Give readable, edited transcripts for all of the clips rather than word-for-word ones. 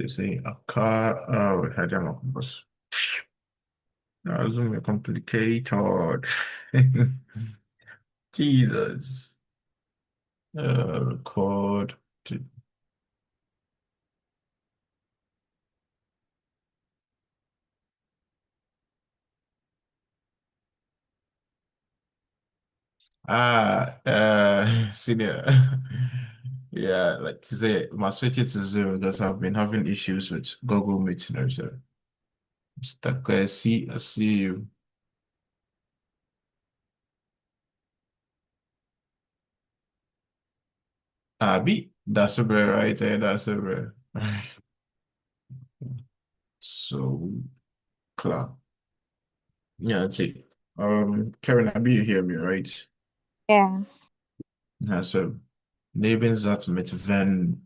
They say a car. Oh, I don't know. That's more complicated. Jesus. Record. Senior. Yeah, like you say, must switch it to Zoom because I've been having issues with Google Meet, so stuck. I see you. B, that's a bit right there. That's a bit. So, klar. Yeah, that's it. Karen, I be you hear me, right? Yeah. So, Nebensatz mit wenn.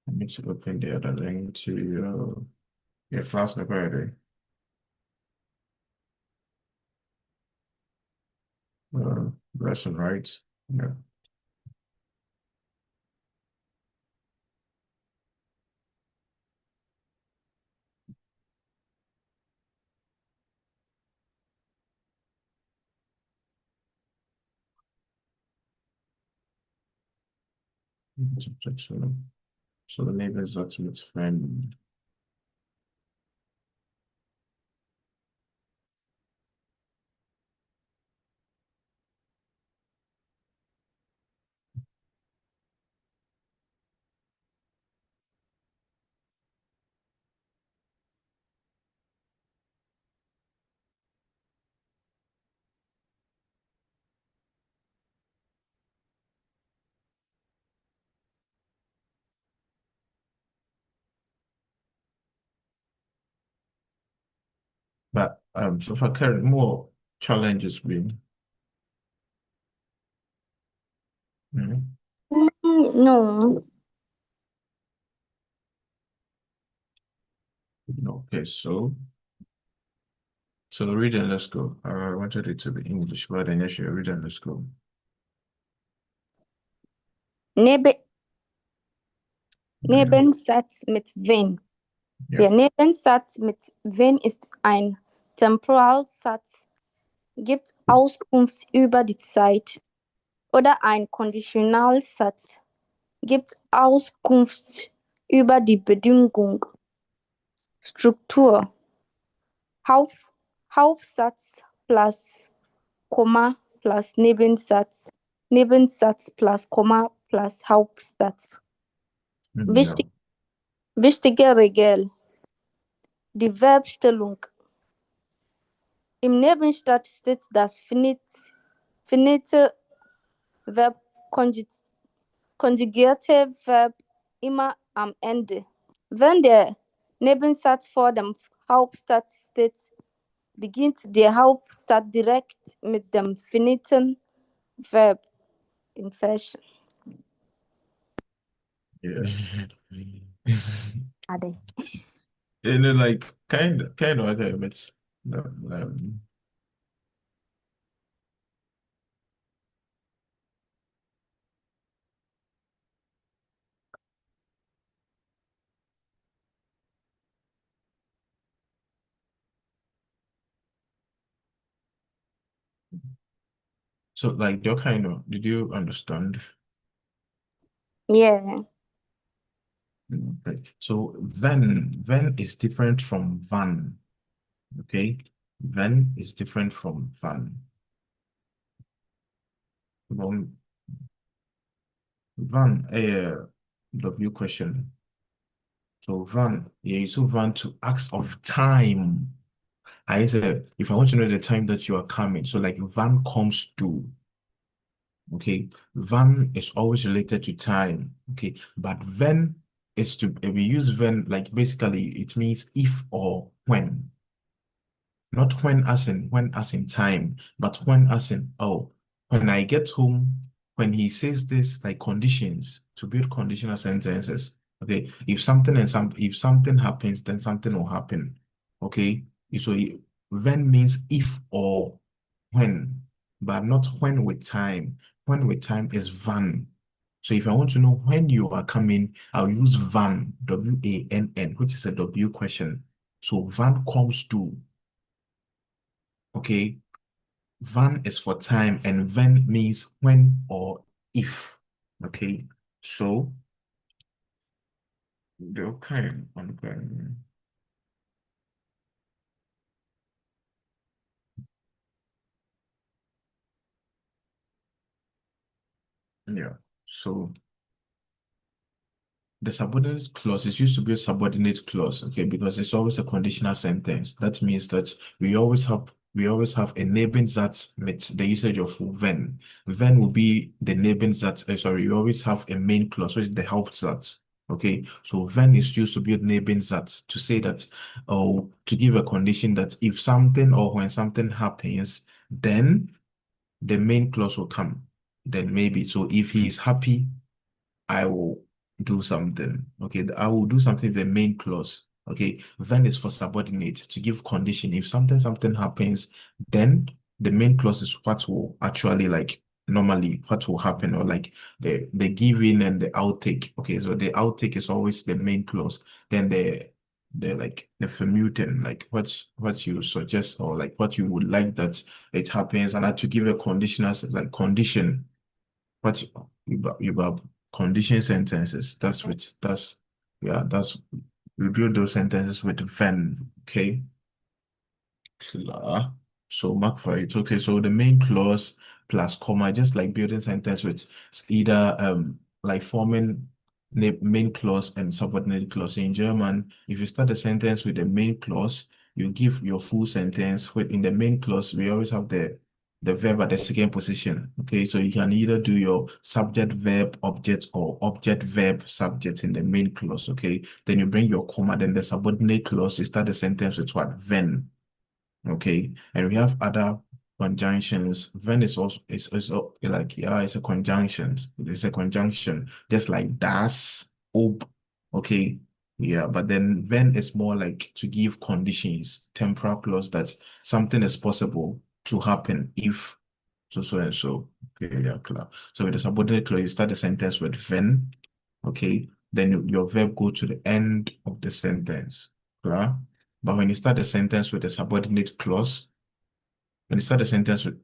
I need to open the other link to your class number. Lesson, right? Yeah. So the Nebensatz mit wenn. But so far, Karen, more challenges been. Mhm. No. Okay, so the reading, let's go. I wanted it to be English, but then yes, you're reading, let's go. Neben, Yeah, Nebensatz mit wenn. yeah. Der Nebensatz mit wenn ist ein Temporalsatz, gibt Auskunft über die Zeit. Oder ein Konditionalsatz, gibt Auskunft über die Bedingung. Struktur. Hauptsatz plus Komma plus Nebensatz. Nebensatz plus Komma plus Hauptsatz. Yeah. Wichtige Regel. Die Verbstellung. Im Nebensatz steht das finite Verb, konjugierte Verb immer am Ende. Wenn der Nebensatz vor dem Hauptsatz steht, beginnt der Hauptsatz direkt mit dem finiten Verb in Fashion. Yeah. Ade. And then like kind of okay, but um, so like your kind of did you understand? Yeah. Okay. So then is different from van. Okay. Then is different from van. Van W question. So van, yeah, you use van to ask of time. I said, if I want to know the time that you are coming, so like van comes to, okay, van is always related to time, okay, but when is to, we use when, like basically it means if or when, not when as in time, but when as in, oh, when I get home, when he says this, like conditions, to build conditional sentences, okay, if something happens, then something will happen, okay, so when means if or when, but not when with time. When with time is van. So if I want to know when you are coming, I'll use van, W-A-N-N, which is a W question. So van comes to, okay, van is for time and when means when or if. Okay, so okay, okay. Yeah. So the subordinate clause is used to be a subordinate clause, okay, because it's always a conditional sentence. That means that we always have a Nebensatz with the usage of when. When will be the Nebensatz, sorry, we always have a main clause, which is the Hauptsatz. Okay, so when is used to be a Nebensatz to say that, or to give a condition that if something or when something happens, then the main clause will come. Then maybe, so if he is happy, I will do something. Okay, I will do something is the main clause. Okay, then is for subordinate to give condition. If something happens, then the main clause is what will actually like normally what will happen, or like the give in and the outtake. Okay, so the outtake is always the main clause. Then the like the vermuten, like what you suggest or like what you would like that it happens, and to give a condition as like condition what you have condition sentences. We build those sentences with when. Okay. Klar. So mark for it. Okay, so the main clause plus comma, just like building sentence with either like forming main clause and subordinate clause. In German, if you start a sentence with the main clause, you give your full sentence. With in the main clause, we always have the verb at the second position. Okay, so you can either do your subject verb object or object verb subject in the main clause. Okay, then you bring your comma, then the subordinate clause, you start the sentence with what? Then. Okay, and we have other conjunctions. When is also is like yeah, it's a conjunction. It's a conjunction, just like das, ob. Okay, yeah, but then when is more like to give conditions, temporal clause that something is possible to happen if so and so. Okay, yeah, clear. So with the subordinate clause, you start the sentence with when. Okay, then your verb go to the end of the sentence. Clear? But when you start the sentence with a subordinate clause, when you start the sentence with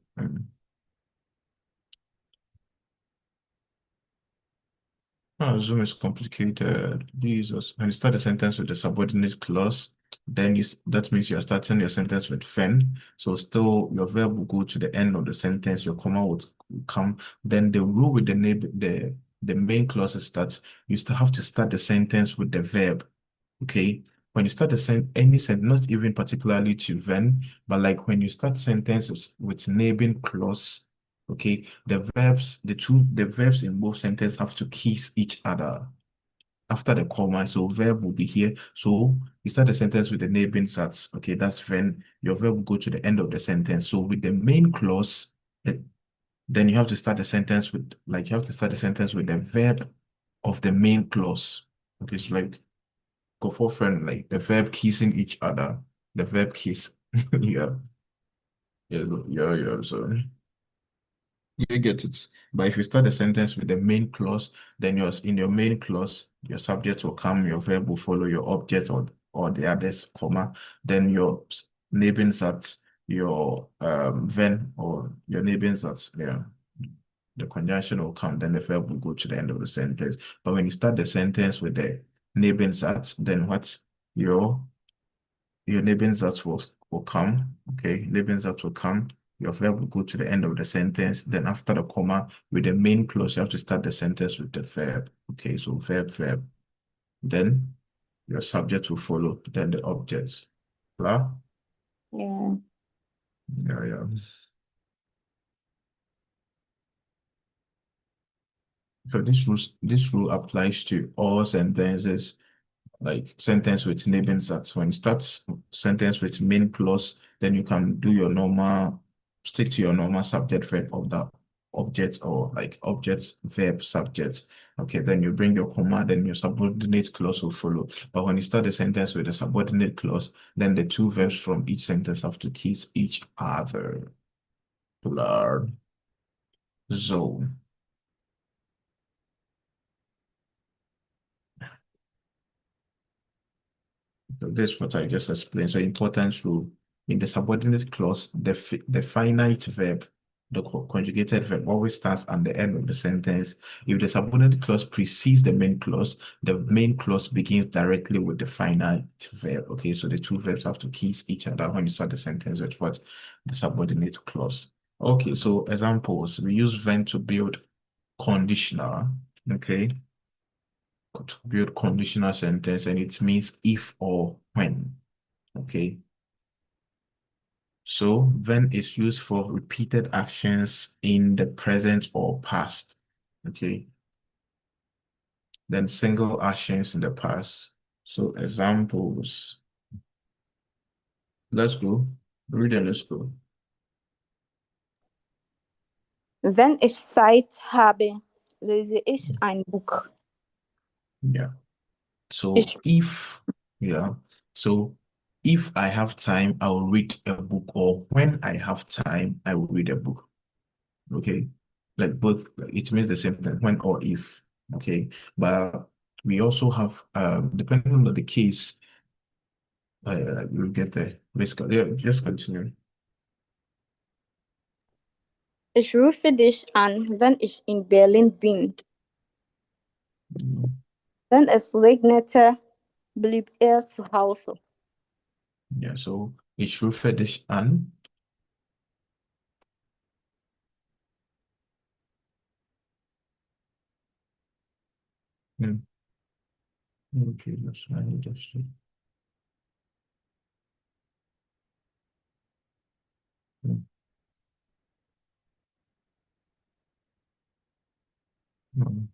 Zoom is complicated. Jesus. When you start the sentence with a subordinate clause, then that means you're starting your sentence with when. So still your verb will go to the end of the sentence, your comma would come. Then the rule with the main clause is that you still have to start the sentence with the verb. Okay, when you start any sentence, not even particularly to when, but like when you start sentences with neighboring clause, okay, the verbs in both sentences have to kiss each other after the comma. So verb will be here. So you start the sentence with the neighboring such, okay, that's when your verb will go to the end of the sentence. So with the main clause, eh, then you have to start the sentence with the verb of the main clause. Okay, so like go for friend, like the verb kissing each other. The verb kiss. Yeah. Yeah, yeah, yeah. So you get it. But if you start the sentence with the main clause, then in your main clause, your subject will come, your verb will follow your object or the others, comma. Then your Nebensatz, your when or your Nebensatz, yeah. The conjunction will come, then the verb will go to the end of the sentence. But when you start the sentence with the Nebensatz, then what? Your Nebensatz will come. Okay, Nebensatz will come. Your verb will go to the end of the sentence. Then after the comma, with the main clause, you have to start the sentence with the verb. Okay, so verb, verb. Then your subject will follow, then the objects. Blah. Yeah. Yeah, yeah. So this rule applies to all sentences, like sentence with Nebensatz. When you start sentence with main clause, then you can do your normal, stick to your normal subject verb of that object, or like object verb subject. Okay, then you bring your comma, then your subordinate clause will follow. But when you start the sentence with a subordinate clause, then the two verbs from each sentence have to kiss each other. Plural. So So this is what I just explained. So importance rule in the subordinate clause, the finite verb, the conjugated verb always starts at the end of the sentence. If the subordinate clause precedes the main clause begins directly with the finite verb. Okay, so the two verbs have to kiss each other when you start the sentence with what? The subordinate clause. Okay, so examples. We use when to build conditional. Okay, to build conditional sentence, and it means if or when. Okay. So when is used for repeated actions in the present or past. Okay. Then single actions in the past. So examples. Let's go. Read and let's go. Wenn ich Zeit habe, lese ich ein Buch. Yeah. So Ich, yeah. So if I have time, I'll read a book, or when I have time, I will read a book. Okay. Like both, it means the same thing, when or if. Okay. But we also have, depending on the case, we'll get there. Basically, yeah, just continue. ich rufe dich an, wenn ich in Berlin bin. Wenn es regnete, blieb er zu Hause. Yeah, so ich rufe dich an. Hmm. Okay, that's I understood. Hmm. Hmm.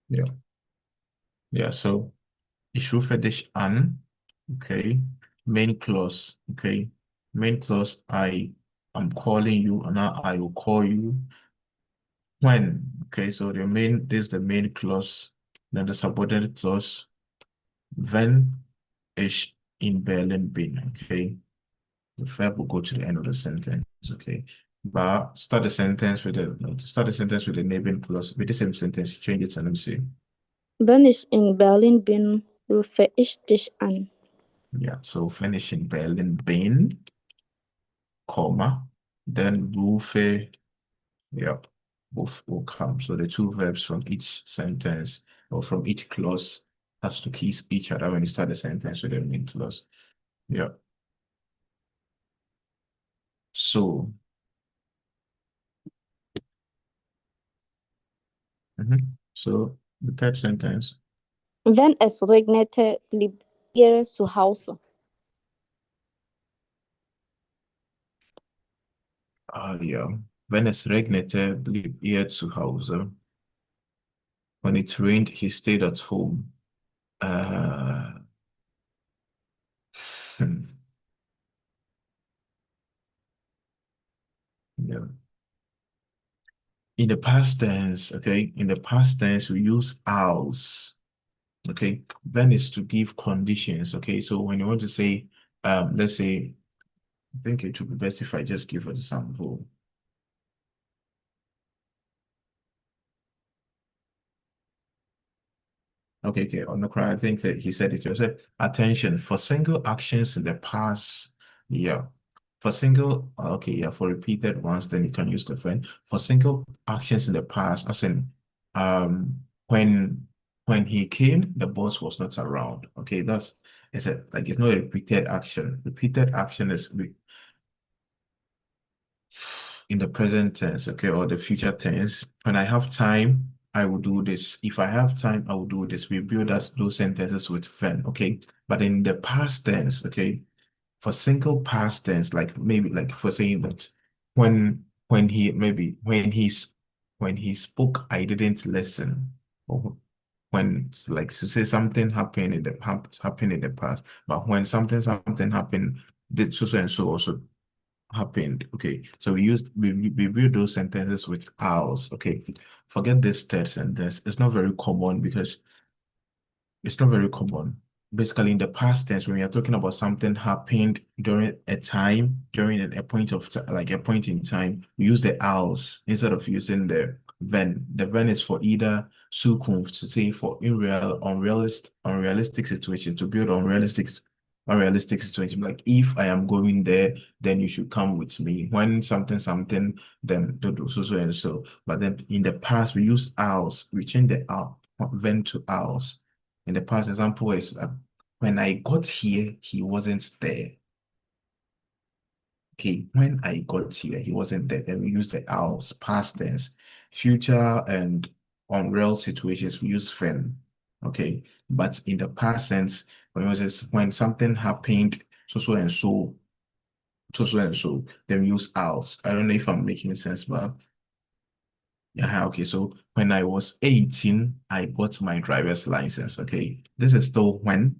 Yeah, yeah, so ich rufe dich an. Okay, main clause. Okay, main clause, I am calling you, and now I will call you. When? Okay, so this is the main clause, then the subordinate clause, wenn ich in Berlin bin. Okay, the verb will go to the end of the sentence. Okay, but start the sentence with the neighboring clause with the same sentence. Change it and let me see. Wenn ich in Berlin bin, rufe ich dich an. Yeah, so finish in Berlin bin, comma, then rufe. Yeah, both will come. So the two verbs from each sentence or from each clause has to kiss each other when you start the sentence with the main clause. Yeah. So, so the third sentence. Wenn es regnete, blieb er zu Hause. Ja. Wenn es regnete, blieb er zu Hause. When it rained, he stayed at home. Uh, yeah. In the past tense, okay, in the past tense, we use als. Okay, then is to give conditions. Okay, so when you want to say, let's say, I think it would be best if I just give an example. Okay, on the cry, I think that he said it. He said, attention for single actions in the past. Yeah, for single, okay, yeah, for repeated ones, then you can use the when. For single actions in the past, as in, um, when when he came, the boss was not around. Okay, it's not a repeated action. Repeated action is in the present tense, okay, or the future tense. When I have time, I will do this. If I have time, I will do this. We build those sentences with when, okay? But in the past tense, okay, for single past tense, like maybe like for saying that when he spoke, I didn't listen. Or when like to say something happened in the past, but when something happened, did so and so also happened. Okay, so we build those sentences with ours. Okay, forget this third sentence. It's not very common because it's not very common. Basically, in the past tense, when we are talking about something happened during a time, during a point of like a point in time, we use the else instead of using Wenn. The when is for either Zukunft, to say for unrealistic situation, to build unrealistic situation. Like if I am going there, then you should come with me. When something, then do so and so. But then in the past, we use als. We change the when to als. In the past example is when I got here, he wasn't there. Okay, when I got here, he wasn't there. Then we use the als, past tense. Future and unreal situations, we use when. Okay, but in the past tense, when something happened, so and so, so and so, then we use als. I don't know if I'm making sense, but yeah, okay. So when I was 18, I got my driver's license. Okay, this is still when.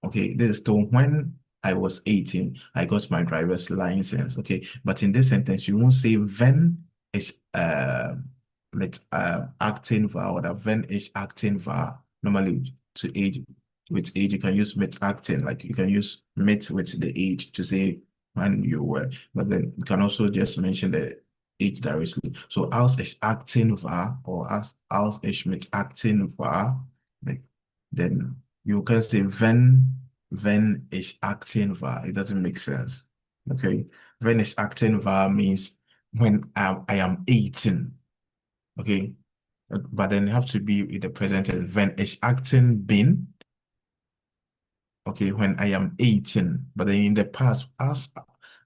Okay, this is still when I was 18, I got my driver's license. Okay, but in this sentence, you won't say when is with acting verb, or the when is acting verb. Normally to age with age, you can use mit acting, like you can use mit with the age to say when you were, but then you can also just mention the age directly. So als is acting verb, or als is mit acting verb, like, then you can say when is acting verb. It doesn't make sense. Okay. When is acting verb means when I am 18. Okay. But then it have to be in the present tense. When is acting been. Okay, when I am 18. But then in the past, as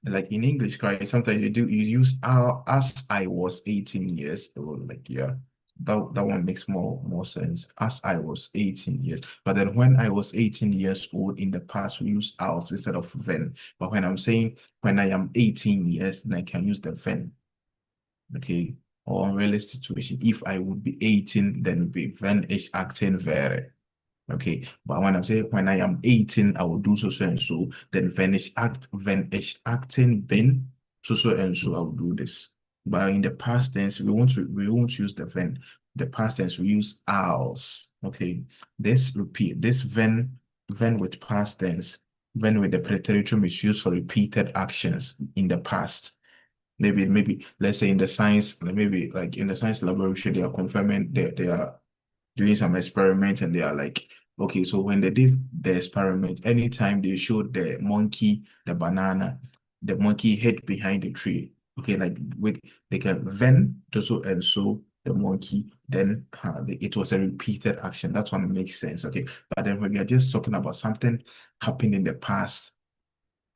like in English, right? Sometimes you use as I was 18 years old. Like, yeah, that one makes more sense. As I was 18 years. But then when I was 18 years old in the past, we use as instead of when. But when I'm saying when I am 18 years, then I can use the when. Okay. Or unrealistic situation. If I would be 18, then it would be when is acting very. Okay, but when I'm saying when I am 18, I will do so and so, then when it's acting been so and so, I will do this. But in the past tense, we won't use the when. The past tense we use als. Okay. This when with past tense, when with the preteritum is used for repeated actions in the past. Maybe let's say in the science, maybe like in the science laboratory, they are confirming they are doing some experiment, and they are like, okay, so when they did the experiment, anytime they showed the monkey the banana, the monkey hid behind the tree. Okay, like with they can then do so and so the monkey, then it was a repeated action. That's one makes sense. Okay, but then when we are just talking about something happened in the past,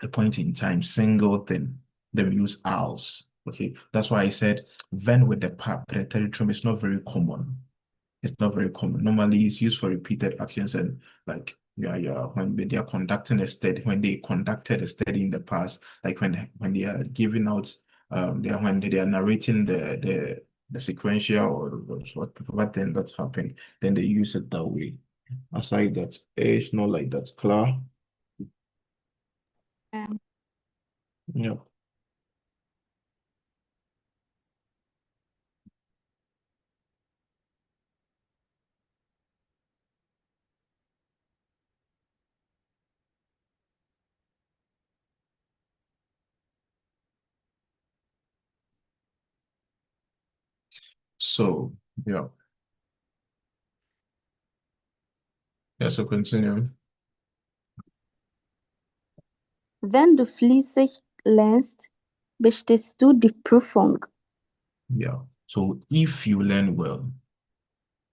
a point in time, single thing, then we use als. Okay, that's why I said when with the preteritum is not very common. It's not very common. Normally, it's used for repeated actions, and like, yeah, when they are conducting a study, when they conducted a study in the past, like when they are giving out, when they are narrating the sequential or what then that's happened, then they use it that way. Aside that, it's not like that. Clear? Um, Yeah. So, yeah. Yeah, so continue. Wenn du fließig lernst, bestehst du die Prüfung. Yeah. So if you learn well,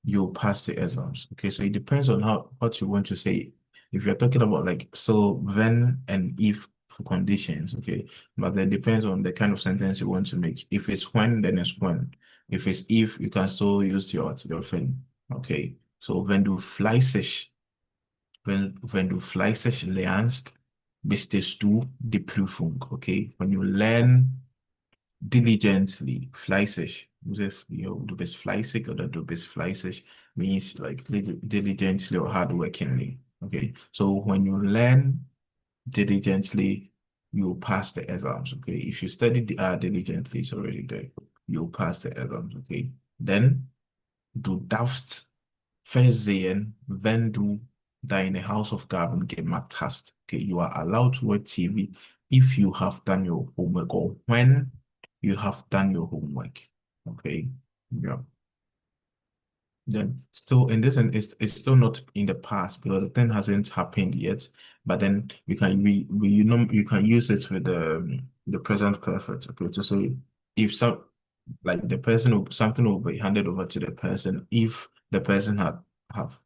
you'll pass the exams. Okay, so it depends on what you want to say. If you're talking about like so when and if for conditions, okay, but then depends on the kind of sentence you want to make. If it's when, then it's when. If it's if, you can still use your thing. Okay, so wenn du fleißig lernst, bestehst du die Prüfung. Okay, when you learn diligently, fleißig. Du bist fleißig oder du bist fleißig means like diligently or hardworkingly. Okay. So when you learn diligently, you'll pass the exams. Okay. If you study diligently, it's already there. You'll pass the exams. Okay. Then du darfst versehen, wenn du deine Hausaufgaben gemacht hast. Okay, you are allowed to watch TV if you have done your homework, or when you have done your homework. Okay, yeah. then still in this, and it's still not in the past because the thing hasn't happened yet. But then you can you can use it with the present perfect. Okay, to say if some like something will be handed over to the person if the person have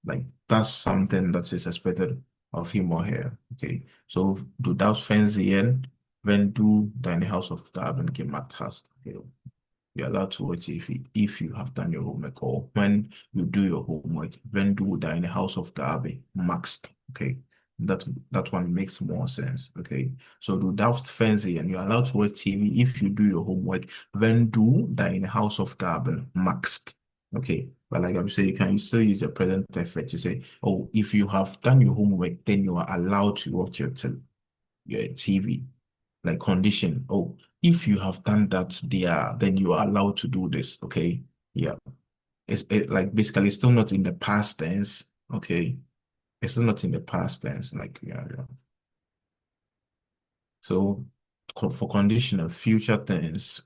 like does something that is expected of him or her. Okay, so du darfst Fernsehen, wenn du deine Hausaufgaben gemacht hast. Okay, you're allowed to watch if you have done your homework or when you do your homework, when do deine Hausaufgabe machst. Okay. That that one makes more sense. Okay. So du darfst Fernsehen, you're allowed to watch TV if you do your homework, wenn du deine Hausaufgaben machst. Okay. But like I'm saying, you can still use the present perfect to say, oh, if you have done your homework, then you are allowed to watch your TV like condition. Oh, if you have done that there, then you are allowed to do this. Okay. Yeah. Like basically still not in the past tense. Okay. It's still not in the past tense. Like, yeah, yeah. So for conditional future tense,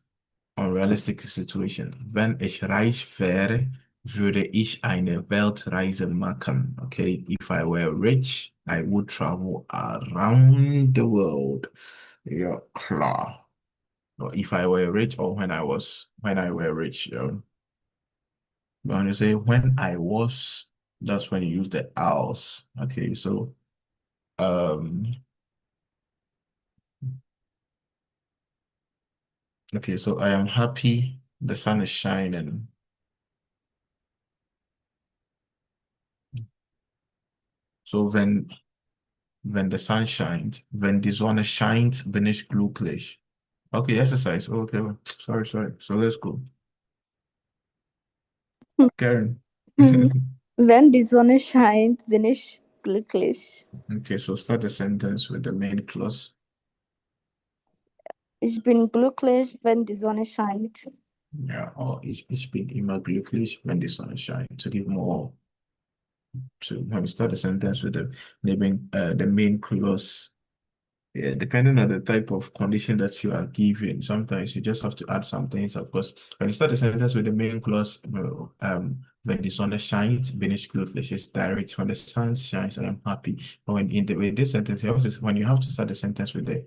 unrealistic Situation. Wenn ich reich wäre, würde ich eine Weltreise machen. Okay. If I were rich, I would travel around the world. Ja, klar. Or if I were rich or when I were rich, you know. But when you say when I was, that's when you use the else. Okay, so um okay, so I am happy the sun is shining. So when the sun shines, when die Sonne scheint, bin ich glücklich. Okay, exercise. Okay, sorry. So let's go. Karen. Wenn die Sonne scheint, bin ich glücklich. Okay, so start the sentence with the main clause. Ich bin glücklich, wenn die Sonne scheint. Yeah, or ich bin immer glücklich, wenn die Sonne scheint. To give more to when you start the sentence with the main clause. Yeah, depending on the type of condition that you are given, sometimes you just have to add some things. Of course, when you start the sentence with the main clause, when the sun shines, bin ich glücklich, it's direct. When the sun shines, I am happy. But when in the with this sentence, when you have to start the sentence with the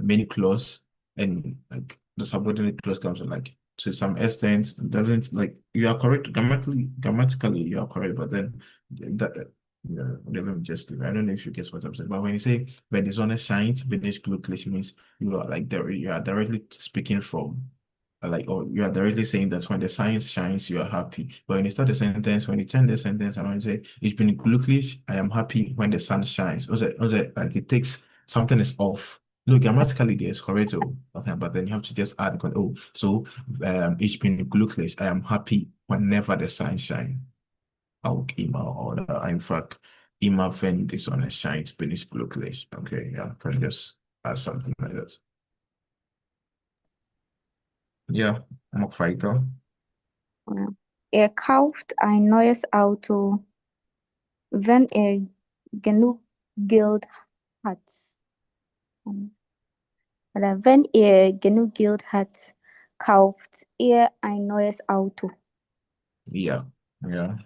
main clause and like the subordinate clause comes in, like to some extent doesn't like you are correct grammatically you are correct, but then that yeah, let me just I don't know if you guess what I'm saying. But when you say when the sun shines, bin ich glücklich means you are like there you are directly speaking from like or you are directly saying that when the sun shines, you are happy. But when you start the sentence, when you turn the sentence around, you say, ich bin glücklich, I am happy when the sun shines. Also, like it takes something is off. No, grammatically there's correct, okay, but then you have to just add, oh, so ich bin glücklich, I am happy whenever the sun shines. Auch immer oder einfach immer wenn die Sonne scheint, bin ich glücklich. Okay, yeah, can you just add something like that? Yeah, mach weiter. Ja. Er kauft ein neues Auto, wenn er genug Geld hat. Oder wenn er genug Geld hat, kauft er ein neues Auto. Ja, ja,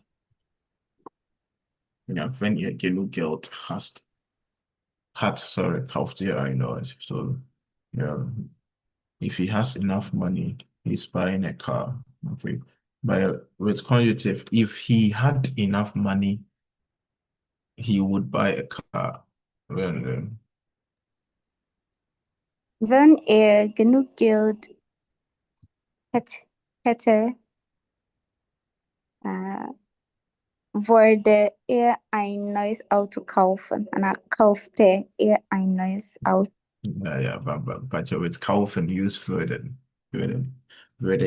ja, wenn ihr genug Geld sorry, kauft ihr ein neues. So, yeah, if he has enough money, he's buying a car. Okay, but with conjunctive, if he had enough money, he would buy a car. Then, Wenn er genug Geld hätte, äh, würde er ein neues Auto kaufen. Und dann kaufte er ein neues Auto. ja, but with kaufen use würde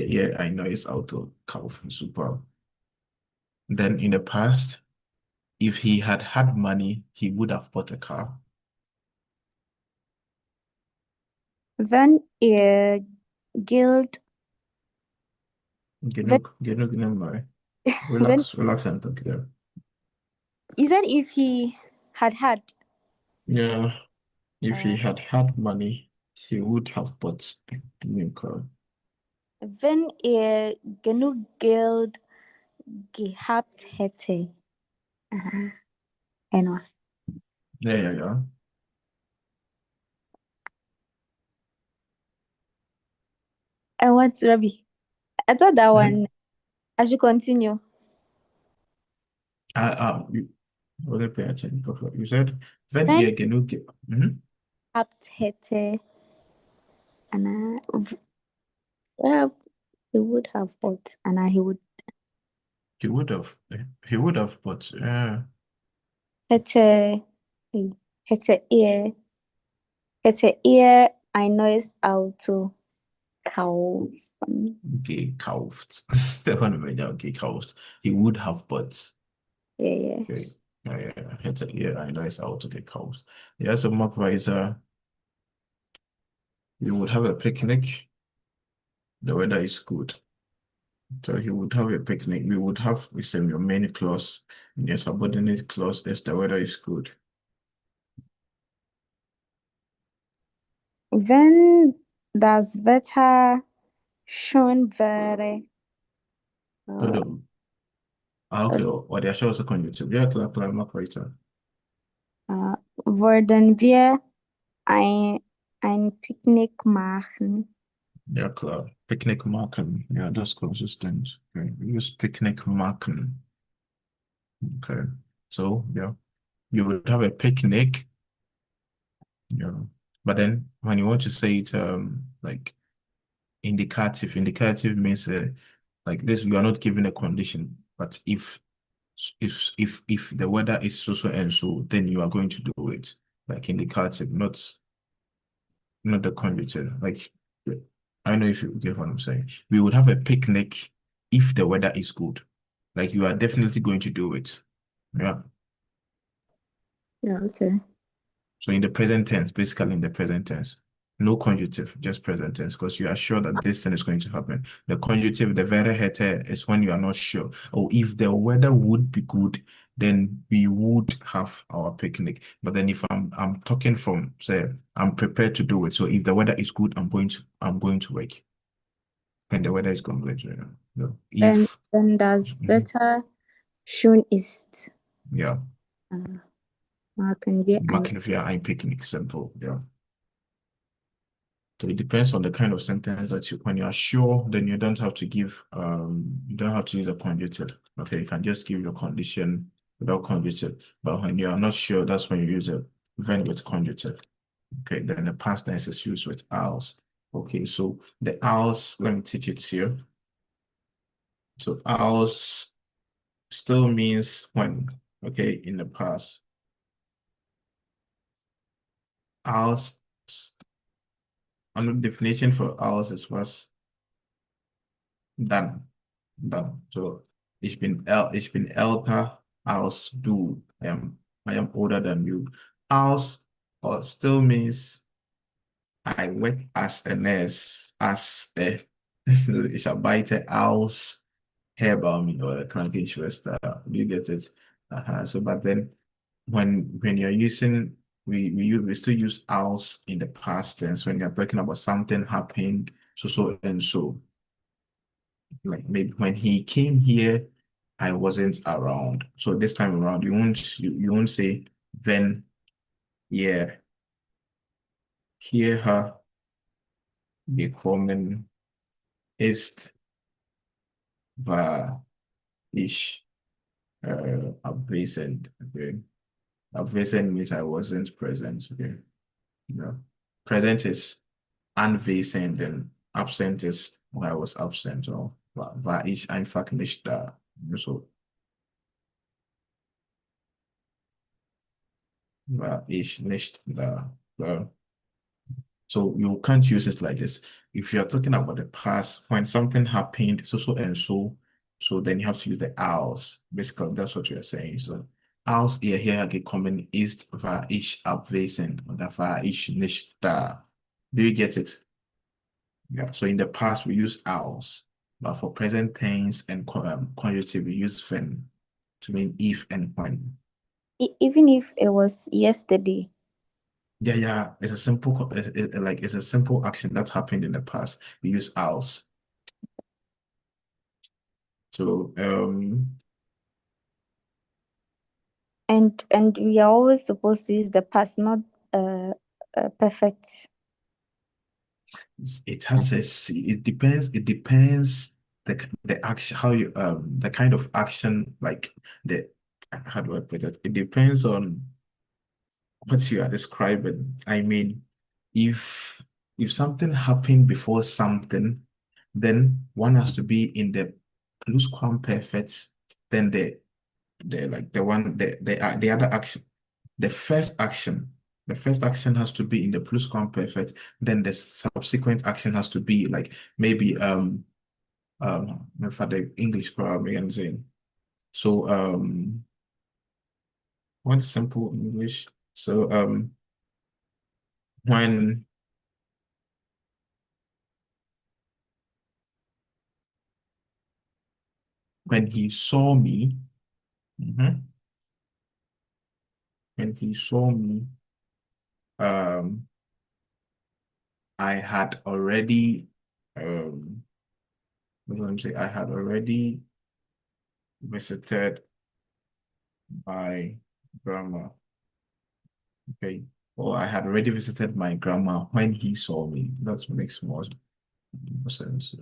er ein neues Auto kaufen. Super. Then in the past, if he had money, he would have bought a car. Wenn er Geld, wenn, Genug, never. wenn, Relax and talk there. you said if he had, Yeah, if he uh, had money, he would have bought a new car. wenn er genug Geld gehabt hätte. Aha. Anyway. Yeah. And what's Rabbi? I thought that Hmm? one I should continue. You, well, pay attention. You said, wenn Wenn ihr genug, mhm. gehabt hätte, Anna, well, he would have what? Anna, he would He would have, but hätte, hätte er ein neues Auto kaufen. gekauft. Der one made out gekauft. He would have, but Yeah. okay. Ja, hätte er ein neues Auto gekauft. Ja, so Markweiser, you would have a picnic. The weather is good. So he would have a picnic. We would have, we say, your main clause, in your subordinate clause, there's the weather is good. Wenn das Wetter schön wäre, So äh, the, okay, or the show also conjunctive. Yeah, klar, Markweiser. würden wir ein Picknick machen. Ja, klar. Picnic machen. Ja, das ist consistent. Okay. We use picnic machen. Okay. So, yeah, you would have a picnic. Yeah. But then when you want to say it, like indicative means like this, you are not giving a condition, but if the weather is so and so, then you are going to do it. Like indicative, not the conjunctive. Like I don't know if you get what I'm saying. We would have a picnic if the weather is good. Like you are definitely going to do it. Yeah. Yeah, okay. So in the present tense, basically in the present tense, no conjunctive, just present tense, because you are sure that this thing is going to happen. The conjunctive, the wäre hätte, is when you are not sure. Or if the weather would be good, then we would have our picnic. But then if I'm talking from, say, I'm prepared to do it. So if the weather is good, I'm going to work. When the weather is going to, no. If Wenn das mhm, Wetter schön ist, yeah, äh, machen wir ein. machen wir ein Picnic, simple, yeah. So it depends on the kind of sentence that you, when you are sure, then you don't have to give, you don't have to use a conjunctive. Okay, you can just give your condition without conjunctive. But when you are not sure, that's when you use a when with conjunctive. Okay, then the past tense is used with else. Okay, so the else, let me teach it to you. So else still means when, okay, in the past. Else, another definition for else is was dann. Dann. So, ich bin älter als du. I am older than you. Als still means I work as a nurse, as a, ich arbeite als Hebamme oder Krankenschwester. Do you get it? So, but then when you're using, we still use als in the past tense when you're talking about something happened, so and so. Like maybe when he came here, I wasn't around. So this time around, you won't say then yeah, hierher gekommen ist, war ich abwesend. Okay. Abwesend means I wasn't present. Okay. Yeah. Present is anwesend and absent is I was absent. Or war ich einfach nicht da. So war ich nicht da. So, so you can't use it like this. If you're talking about the past, when something happened, so and so, so then you have to use the als. Basically, that's what you're saying. So als ihr hergekommen ist, war ich abwesend oder war ich nicht da. Do you get it? Yeah. So in the past we use als, but for present tense and conjunctive we use when to mean if and when. Even if it was yesterday. Yeah. It's a simple, like it's a simple action that happened in the past. We use als. So And we are always supposed to use the past, not perfect. it has it depends. It depends the action, how you the kind of action, like the how do I put it? It depends on what you are describing. I mean, if if something happened before something, then one has to be in the plusquamperfect. Then the like the one the other action, the first action, the first action has to be in the plusquamperfect. Then the subsequent action has to be like maybe for the English program I'm saying. So one simple English. So when when he saw me, mhm, when he saw me, um, I had already, let me say, I had already visited my grandma. Okay, or I had already visited my grandma when he saw me. That makes more sense.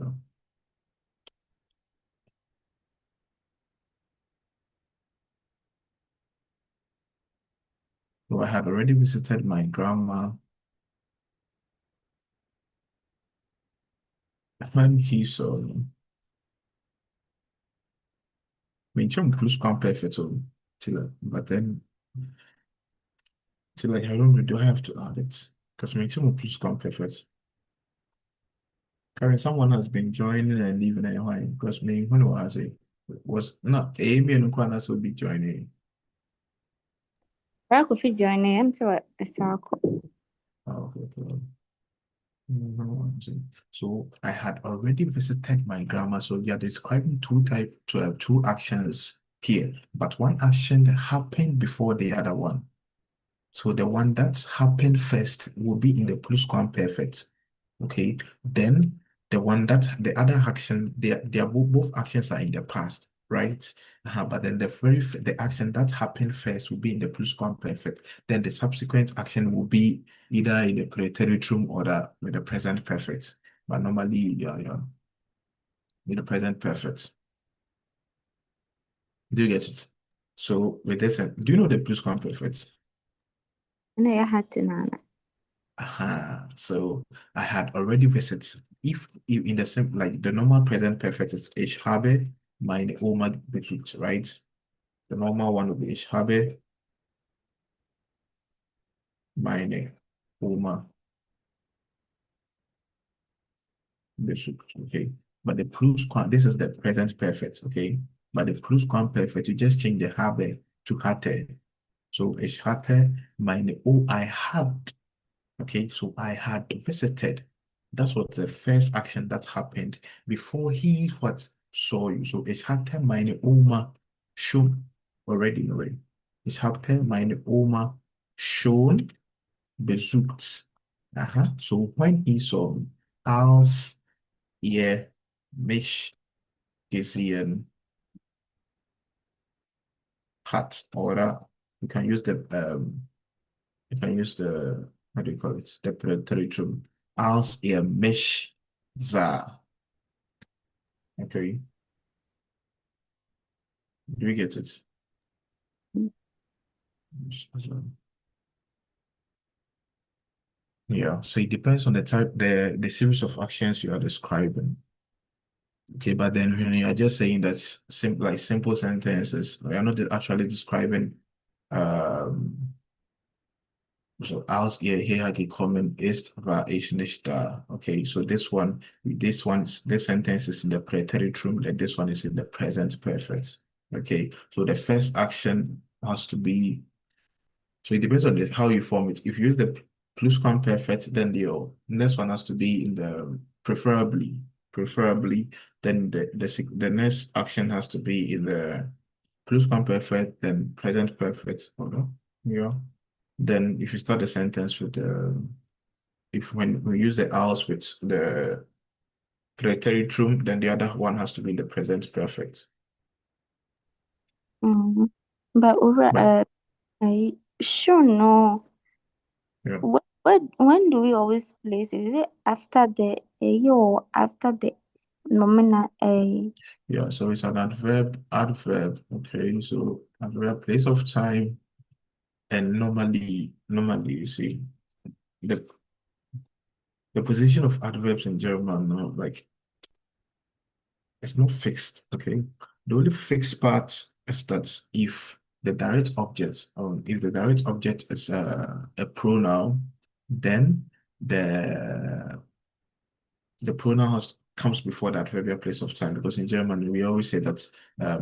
So I had already visited my grandma when he saw me. Mean, plus perfect, so but then till like I don't know, do I have to add it? Because mean, plus perfect. Karen, someone has been joining and leaving a while because me when was it was not Amy and Kwana will be joining. Rakofi join I'm so circle. Oh, okay, okay. So I had already visited my grandma. So you're describing two actions here, but one action happened before the other one. So the one that's happened first will be in the plusquamperfect. Okay. Then the one that the other action, they are both actions are in the past, right? But then the action that happened first will be in the plusquamperfect. Then the subsequent action will be either in the preteritum or with the present perfect. But normally, yeah, with the present perfect. Do you get it? So with this, do you know the plusquamperfect? And I had to nana. So I had already visited. If in the same like the normal present perfect is ich habe meine Oma besucht, right? The normal one would be ich habe meine Oma besucht, okay? But the this is the present perfect, okay? But the plusquamperfect, you just change the habe to hatte. So ich hatte meine I had. Okay, so I had visited. That's what the first action that happened before he what saw you. So ich hatte meine Oma schon already already. Ich hatte meine Oma schon besucht. So when he saw me, als er mich gesehen hat, oder you can use the how do you call it? The preteritum. Als er mich sah. Okay, do we get it? Yeah, so it depends on the type, the series of actions you are describing. Okay, but then when you are just saying that simple sentences, we are not actually describing so als ihr hierher gekommen ist, war ich nicht da. Okay, so this sentence is in the preteritum, and this one is in the present perfect. Okay, so the first action has to be, so it depends on how you form it. If you use the plusquamperfect, then the next one has to be in the preferably, then the next action has to be in the plusquamperfect, then present perfect. Hold on. Yeah. Then if you start the sentence with the if when we use the als with preteritum, then the other one has to be in the present perfect. Mm. But over But I sure no. yeah, When do we always place it? Is it after the a or after the nominal a? yeah. So it's an adverb. Okay, so adverb place of time, and normally you see the the position of adverbs in German, no, like it's not fixed. Okay, the only fixed part is that if the direct object is a pronoun, then the pronoun comes before that adverbial place of time, because in German we always say that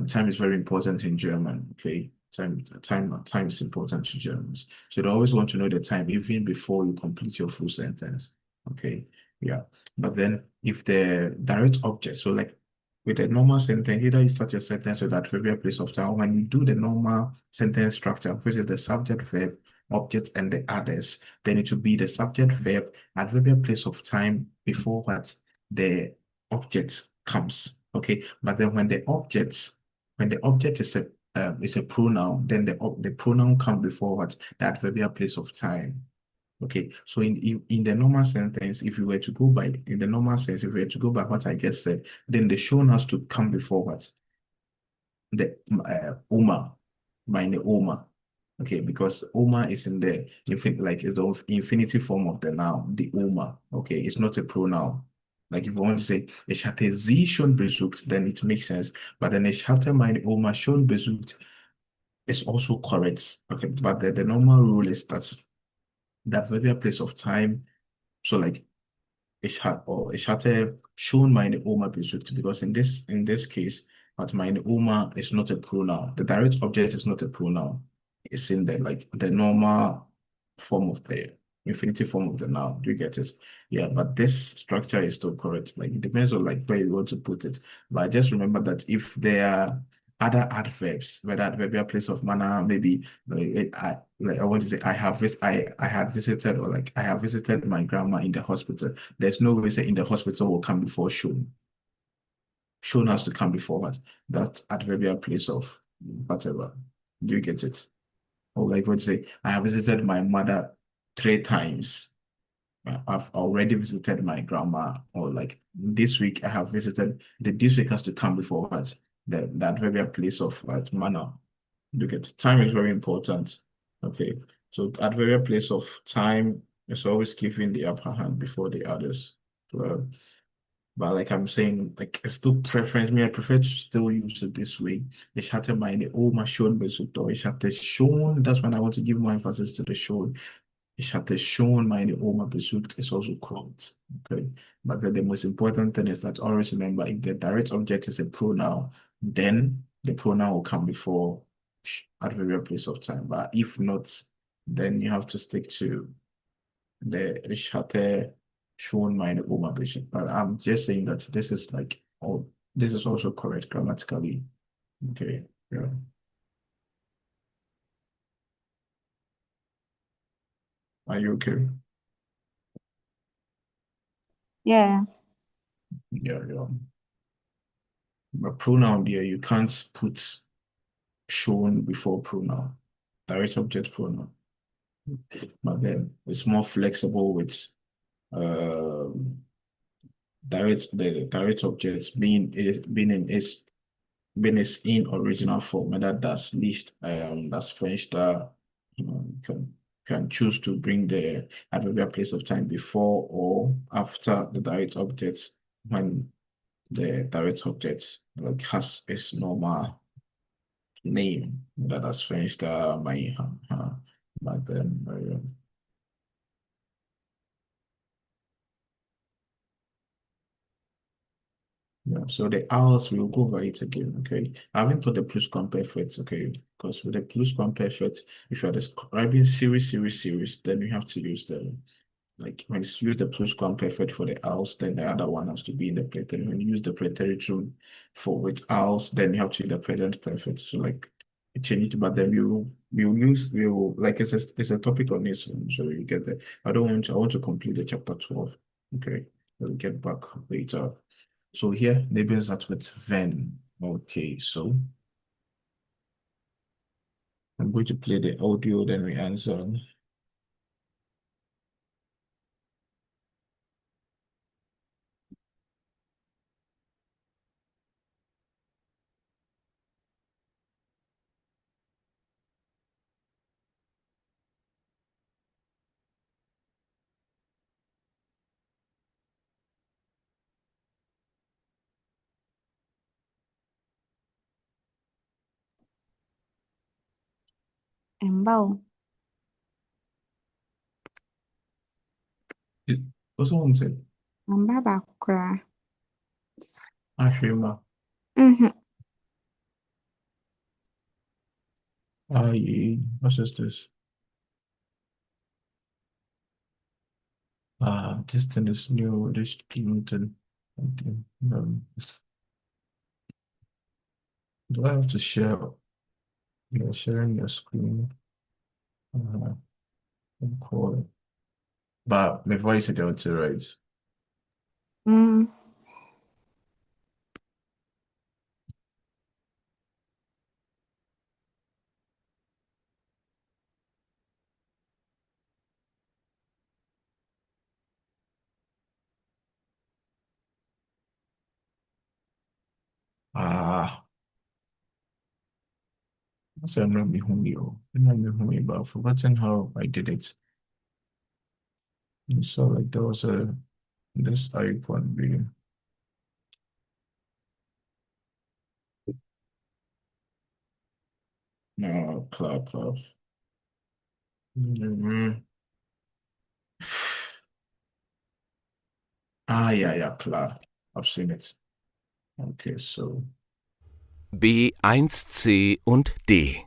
time is very important in German. Okay, time is important to Germans, so they always want to know the time even before you complete your full sentence. Okay, yeah, but then if the direct object, so like with a normal sentence, either you start your sentence with that adverbial place of time, or when you do the normal sentence structure, which is the subject, verb, object, and the others, then it will be the subject, verb, adverbial place of time before what the object comes. Okay, but then when the object is a pronoun, then the pronoun comes before what the adverbial place of time. Okay, so in the normal sentence, if you were to go by in the normal sense, if you were to go by what I just said, then the shown has to come before what the oma, by the oma. Okay, because oma is in the like is the infinity form of the noun, the oma. Okay, it's not a pronoun. Like if you want to say ich hatte sie schon besucht, then it makes sense. But then ich hatte meine Oma schon besucht is also correct. Okay, but the normal rule is that very place of time. So like ich hatte schon meine Oma besucht, because in this case, but meine Oma is not a pronoun. The direct object is not a pronoun. It's in the normal form of the infinitive form of the noun. Do you get it? Yeah, but this structure is still correct. Like it depends on like where you want to put it. But just remember that if there are other adverbs, whether adverbial place of manner, maybe I want to say I had visited, or like I have visited my grandma in the hospital. There's no way say in the hospital will come before shown. Shown has to come before what? That adverbial place of whatever. Do you get it? Or like what you say, I have visited my mother 3 times. I've already visited my grandma, or like this week I have visited. This week has to come before what? The adverbial place of manner. Look at time is very important. Okay, so adverbial place of time is always giving the upper hand before the others. So, but like I'm saying, like it's still preference. Me, I prefer to still use it this way. Ich hatte meine Oma schon besucht, or ich hatte schon. That's when I want to give more emphasis to the schon. Ich hatte schon meine Oma besucht is also correct. Okay, but then the most important thing is that always remember, if the direct object is a pronoun, then the pronoun will come before adverbial place of time. But if not, then you have to stick to the ich hatte schon meine Oma besucht. But I'm just saying that this is like, oh, this is also correct grammatically. Okay, yeah. Are you okay? Yeah. Yeah, yeah. But pronoun there, you can't put shown before pronoun, direct object pronoun. But then it's more flexible with um the direct objects being its in original form, and that's list that's French that can choose to bring the adverbial place of time before or after the direct objects when the direct objects like has its normal name that has finished but then yeah, so the hours we'll go over it again, okay? I haven't put the pluscuamperfect, okay? Because with the pluscuamperfect, if you're describing series, then you have to use the like when you use the pluscuamperfect for the hours, then the other one has to be in the preterite. When you use the preteritum for with hours, then you have to use the present perfect. So like change it, but then we will like it's a topic on this one, so you get that. I want to complete the chapter 12. Okay. We'll get back later. So here, neben starts with when. Okay, so I'm going to play the audio, then we answer. Mbao. Also, one say, Mba baako koraa. Ashima. What is this? This thing is new. This Clinton. Do I have to share? You're sharing your screen. Cool. But my voice is down to right. Mm. So I'm not me hungry. I'm not me hungry, but I've forgotten how I did it. And so like there was this icon video. No, cloud. Mhm. Yeah, klar. I've seen it. Okay, so B, 1C und D.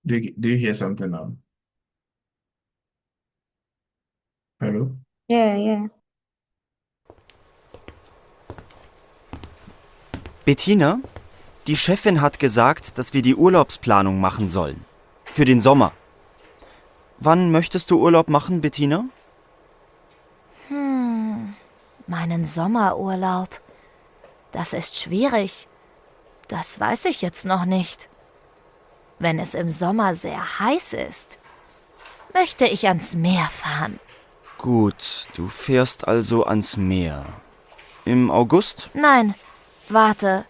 do you hear something now? Hello? Yeah. Bettina, die Chefin hat gesagt, dass wir die Urlaubsplanung machen sollen. Für den Sommer. Wann möchtest du Urlaub machen, Bettina? Meinen Sommerurlaub. Das ist schwierig. Das weiß ich jetzt noch nicht. Wenn es im Sommer sehr heiß ist, möchte ich ans Meer fahren. Gut, du fährst also ans Meer. Im August? Nein, warte.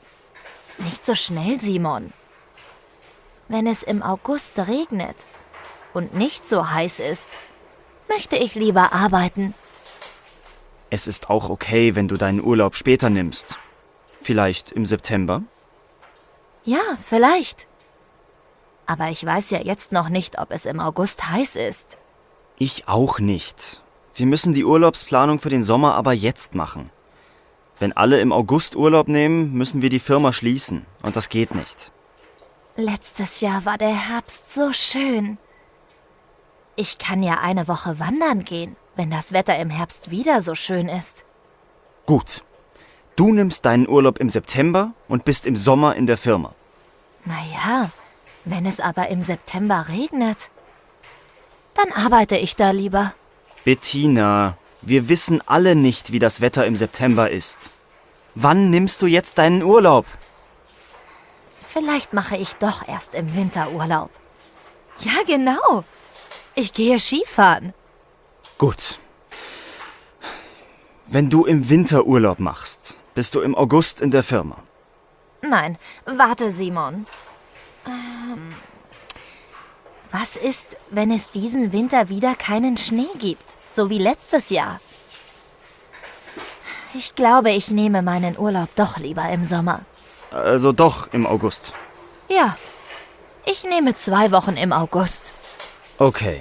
Nicht so schnell, Simon. Wenn es im August regnet und nicht so heiß ist, möchte ich lieber arbeiten. Es ist auch okay, wenn du deinen Urlaub später nimmst. Vielleicht im September? Ja, vielleicht. Aber ich weiß ja jetzt noch nicht, ob es im August heiß ist. Ich auch nicht. Wir müssen die Urlaubsplanung für den Sommer aber jetzt machen. Wenn alle im August Urlaub nehmen, müssen wir die Firma schließen. Und das geht nicht. Letztes Jahr war der Herbst so schön. Ich kann ja eine Woche wandern gehen, wenn das Wetter im Herbst wieder so schön ist. Gut. Du nimmst deinen Urlaub im September und bist im Sommer in der Firma. Naja, wenn es aber im September regnet, dann arbeite ich da lieber. Bettina, wir wissen alle nicht, wie das Wetter im September ist. Wann nimmst du jetzt deinen Urlaub? Vielleicht mache ich doch erst im Winter Urlaub. Ja, genau. Ich gehe Skifahren. Gut. Wenn du im Winter Urlaub machst, bist du im August in der Firma. Nein, warte, Simon. Was ist, wenn es diesen Winter wieder keinen Schnee gibt, so wie letztes Jahr? Ich glaube, ich nehme meinen Urlaub doch lieber im Sommer. Also doch im August. Ja, ich nehme 2 Wochen im August. Okay.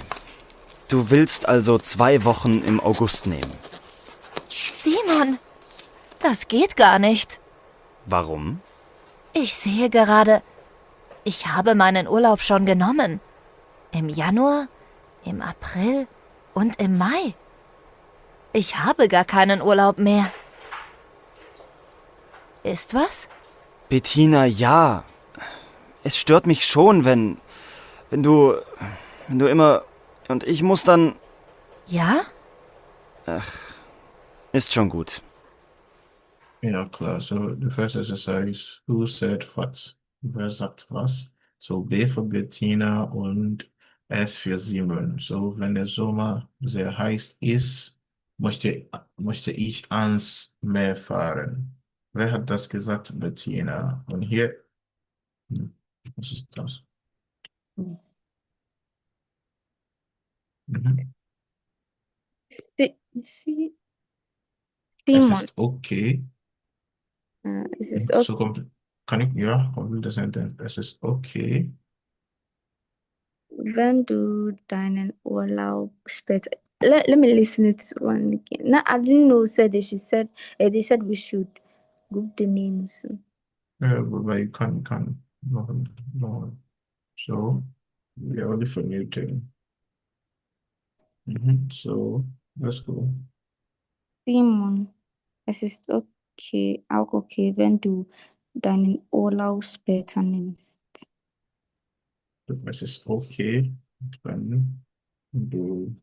Du willst also 2 Wochen im August nehmen. Simon, das geht gar nicht. Warum? Ich sehe gerade, ich habe meinen Urlaub schon genommen. Im Januar, im April und im Mai. Ich habe gar keinen Urlaub mehr. Ist was? Bettina, ja. Es stört mich schon, wenn du immer... Und ich muss dann... Ja? Ist schon gut. Ja, klar. So, the first exercise, who said what? Wer sagt was? So, B für Bettina und S für Simon. So, wenn der Sommer sehr heiß ist, möchte ich ans Meer fahren. Wer hat das gesagt? Bettina. Und hier, was ist das? Mhm. Si Es Simon. ist okay. Es ist So kommt, kann ich, ja, kommt das Sentence. Es ist okay. wenn du deinen Urlaub später. Let me listen to one again. No, I didn't know said they said we should group the names. But you can, no. So, we are only for new thing. So, let's go. Simon, es ist okay, auch okay, wenn du deinen Urlaub später nimmst. Es ist okay, wenn du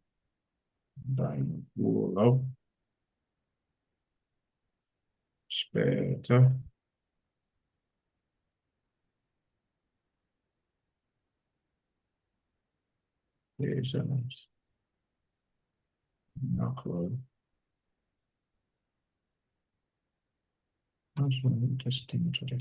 dein Urlaub später nimmst. Ja, klar. Das war das Ding today.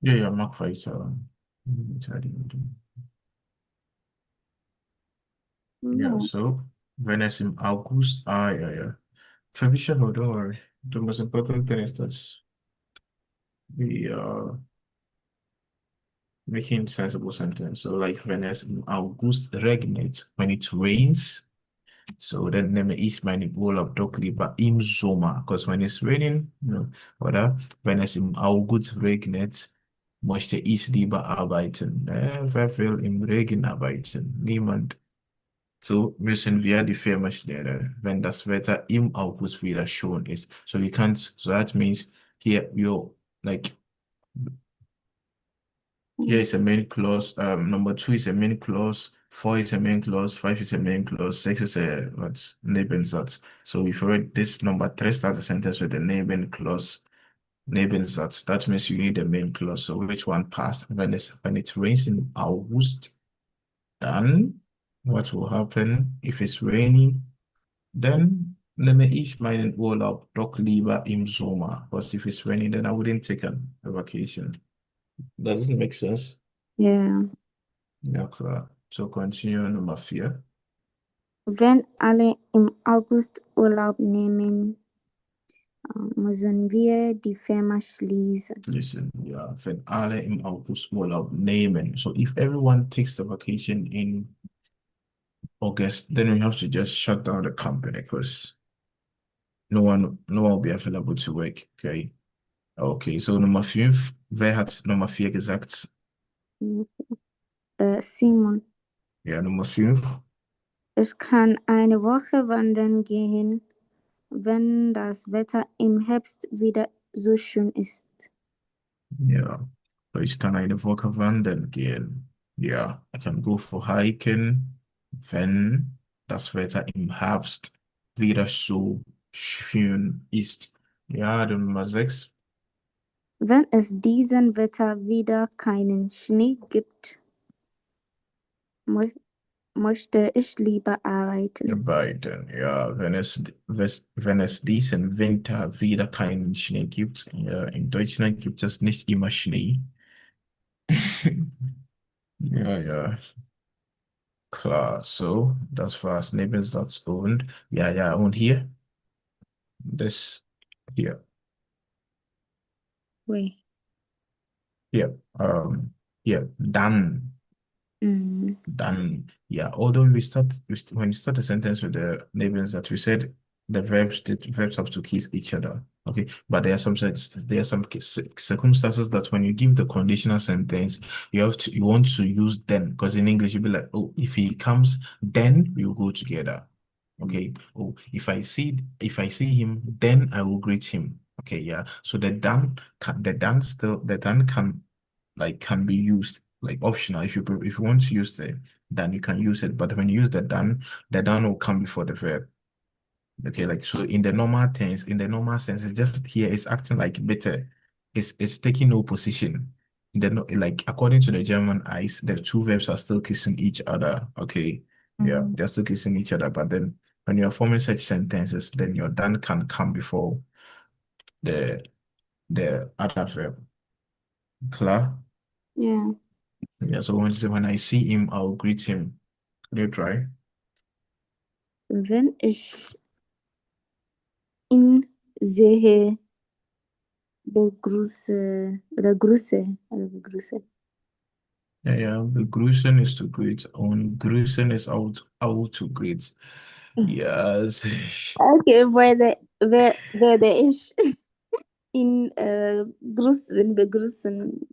Ja, mach weiter. Ja, No. so, wenn es im August, ja. Felicia, don't worry. The most important thing is that we are making sensible sentence. So, like, wenn es im August regnet, when it rains, so dann nehme ich meinen Urlaub doch lieber im Sommer. Because when it's raining, oder wenn es im August regnet, möchte ich lieber arbeiten. Wer will im Regen arbeiten? Niemand. So müssen wir die Firma stellen, wenn das Wetter im August wieder schön ist. So you can't, so that means here you like here is a main clause, number 2 is a main clause, 4 is a main clause, 5 is a main clause, 6 is a what's Nebensatz. So if you read this number 3 starts a sentence with a Nebenclause, Nebensatz, that means you need a main clause. So which one passed? When it rains in August, then what will happen if it's raining? Dann nehme ich meinen Urlaub doch lieber im Sommer. Because if it's raining, then I wouldn't take a vacation. Does it make sense? Yeah. Ja, klar. So continue Nummer 4. Wenn alle im August Urlaub nehmen, müssen wir die Firma schließen. Listen, ja, wenn alle im August Urlaub nehmen. So if everyone takes the vacation in August, then we have to just shut down the company because no one will be available to work. Okay. Okay, so Nummer 5. Wer hat Nummer 4 gesagt? Simon, Ja, Nummer 5. es kann eine Woche wandern gehen, wenn das Wetter im Herbst wieder so schön ist. Ja, so ich kann eine Woche wandern gehen. Ja, I can go for hiking, wenn das Wetter im Herbst wieder so schön ist. Ja, die Nummer 6. Wenn es diesen Wetter wieder keinen Schnee gibt, möchte ich lieber arbeiten. Beiden, ja, wenn es diesen Winter wieder keinen Schnee gibt, ja, in Deutschland gibt es nicht immer Schnee. Ja, klar, so, das war's, Nebensatz und, ja, und hier, das, hier, Wait. hier, dann, yeah, although when you start a sentence with the Nebensatz, we said the verbs have to kiss each other. Okay, but there are some circumstances that when you give the conditional sentence, you want to use then, because in English you'll be like, oh, if he comes, then we'll go together. Okay. Oh, if I see him, then I will greet him. Okay, yeah. So the then can be used like optional. If you want to use the then, you can use it. But when you use the then will come before the verb. Okay, like so in the normal tense, in the normal sense, it's just here it's acting like bitte. It's taking no position. Like according to the German eyes, the two verbs are still kissing each other. Okay. Yeah, they're still kissing each other. But then when you're forming such sentences, then your done can come before the the other verb. Klar? Yeah. Yeah, so when you say when I see him, I'll greet him. Can you try? Wenn ich ihn sehe, begrüße. Ja, ja, begrüßen is to greet und grüßen is auch to greet. Yes. Okay, werde ich ihn begrüßen.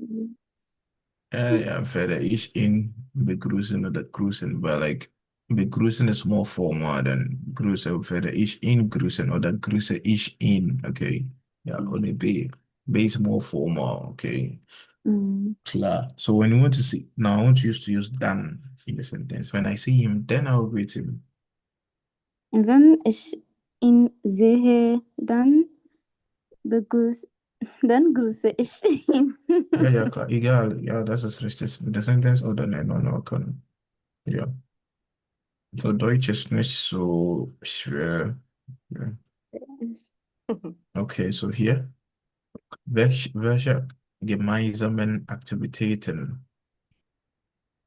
Ja, werde ich ihn begrüßen oder grüßen, but like begrüßen is more formal than grüße. Werde ich ihn grüßen oder grüße ich ihn, okay? Ja, only B. B is more formal, okay? Mm. Klar. So when you want to see, now I want you to use dann in the sentence. When I see him, then I'll greet him. Wenn ich ihn sehe, begrüße, dann grüße ich ihn. Ja, ja, klar, egal. Ja, das ist richtig. Mit der Sentence oder nein, no, können. Ja. So Deutsch ist nicht so schwer. Ja. Okay, so hier. Welche gemeinsamen Aktivitäten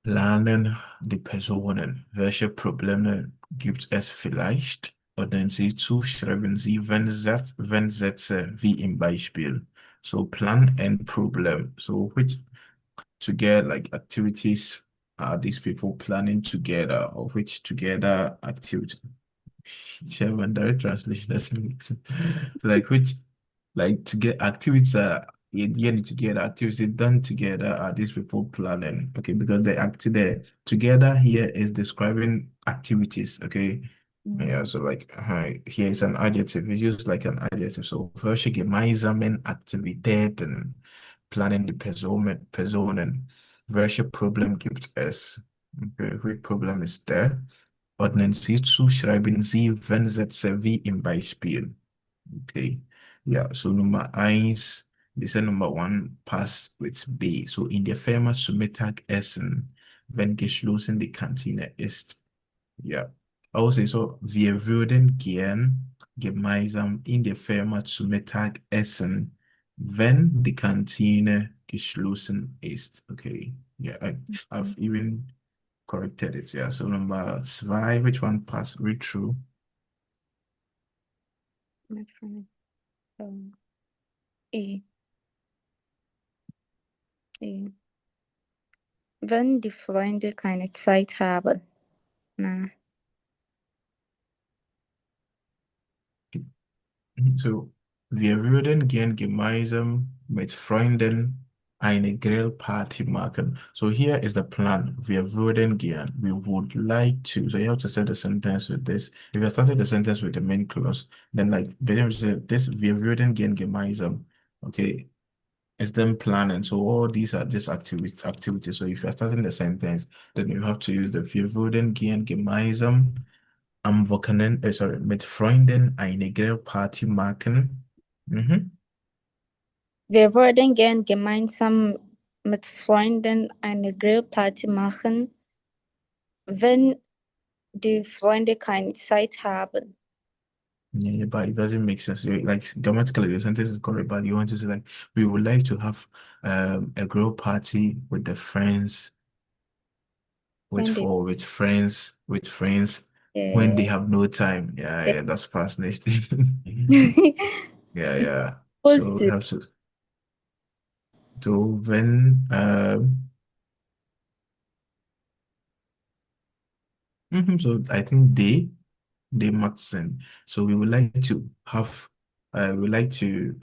planen die Personen? Welche Probleme gibt es vielleicht? Oder Sie zu, schreiben Sie, wenn Sätze wie im Beispiel. So plan and problem. So which together like activities are these people planning together, or which together activity? Chairman, direct translation doesn't make sense. So like which like to get activities are yearly together, activities done together are these people planning. Okay, because the together here is describing activities. Okay. Yeah, so like here is an adjective. We use like an adjective. So welche gemeinsamen Aktivitäten planen die Personen? Welche Problem gibt es? Okay, which problem is there? Ordnen Sie zu, schreiben Sie, wenn Sätze wie im Beispiel. Okay. Ja, so Nummer eins, diese Nummer one passt with B. So in der Firma zu Mittagessen, wenn geschlossen die Kantine ist. Ja. Also so, wir würden gern gemeinsam in der Firma zu Mittag essen, wenn die Kantine geschlossen ist. Okay. Yeah, I've even corrected it. Yeah. So number zwei, which one pass read through? My friend, E. E. Wenn die Freunde keine Zeit haben. Na. So, wir würden gern gemeinsam mit Freunden eine Grillparty machen. So here is the plan. Wir würden gern. We would like to. So you have to start the sentence with this. If you started the sentence with the main clause, then like Benjamin said, this wir würden gern gemeinsam. Okay. It's them planning. So all these are just activities. So if you're starting the sentence, then you have to use the wir würden gern gemeinsam mit Freunden eine Grillparty machen. Mhm. Wir würden gern gemeinsam mit Freunden eine Grillparty machen, wenn die Freunde keine Zeit haben. Yeah, but it doesn't make sense. Like grammatically, the sentence is correct, but you want to say like we would like to have a grill party with the friends, When they, with friends when they have no time. Yeah, yeah, that's past next. Yeah, yeah. So we Supposed have to. So when so I think they must send. So we would like to have I would like to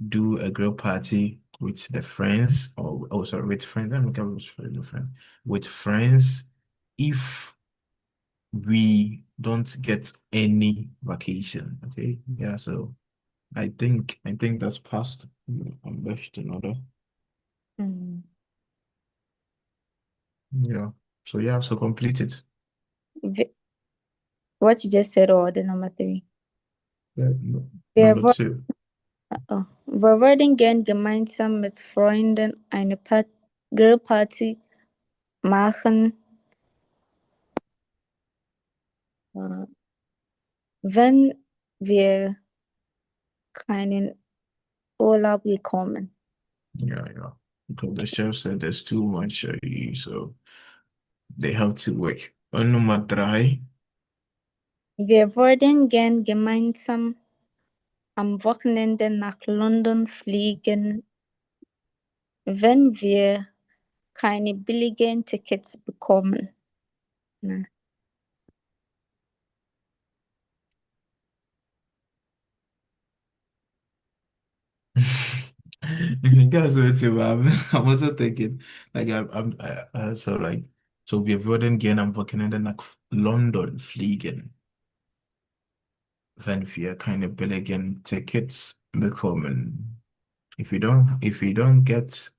do a grill party with the friends, or oh sorry, with friends. Let me come with friends. With friends, if we don't get any vacation. Okay, yeah. So I think that's passed. I'm best another. Mm. Yeah. So yeah. So complete it. V- What you just said, or the number 3? Yeah, Wir, number wo two. wir würden gern gemeinsam mit Freunden eine Grillparty machen, äh, wenn wir keinen Urlaub bekommen. Yeah, yeah. Because the chef said there's too much so they have to work. Und Nummer 3. Wir würden gern gemeinsam am Wochenende nach London fliegen, wenn wir keine billigen Tickets bekommen. Na. That's what too. I'm also thinking, like, so wir würden gerne am Wochenende nach London fliegen, wenn wir keine billigen Tickets bekommen. If we don't get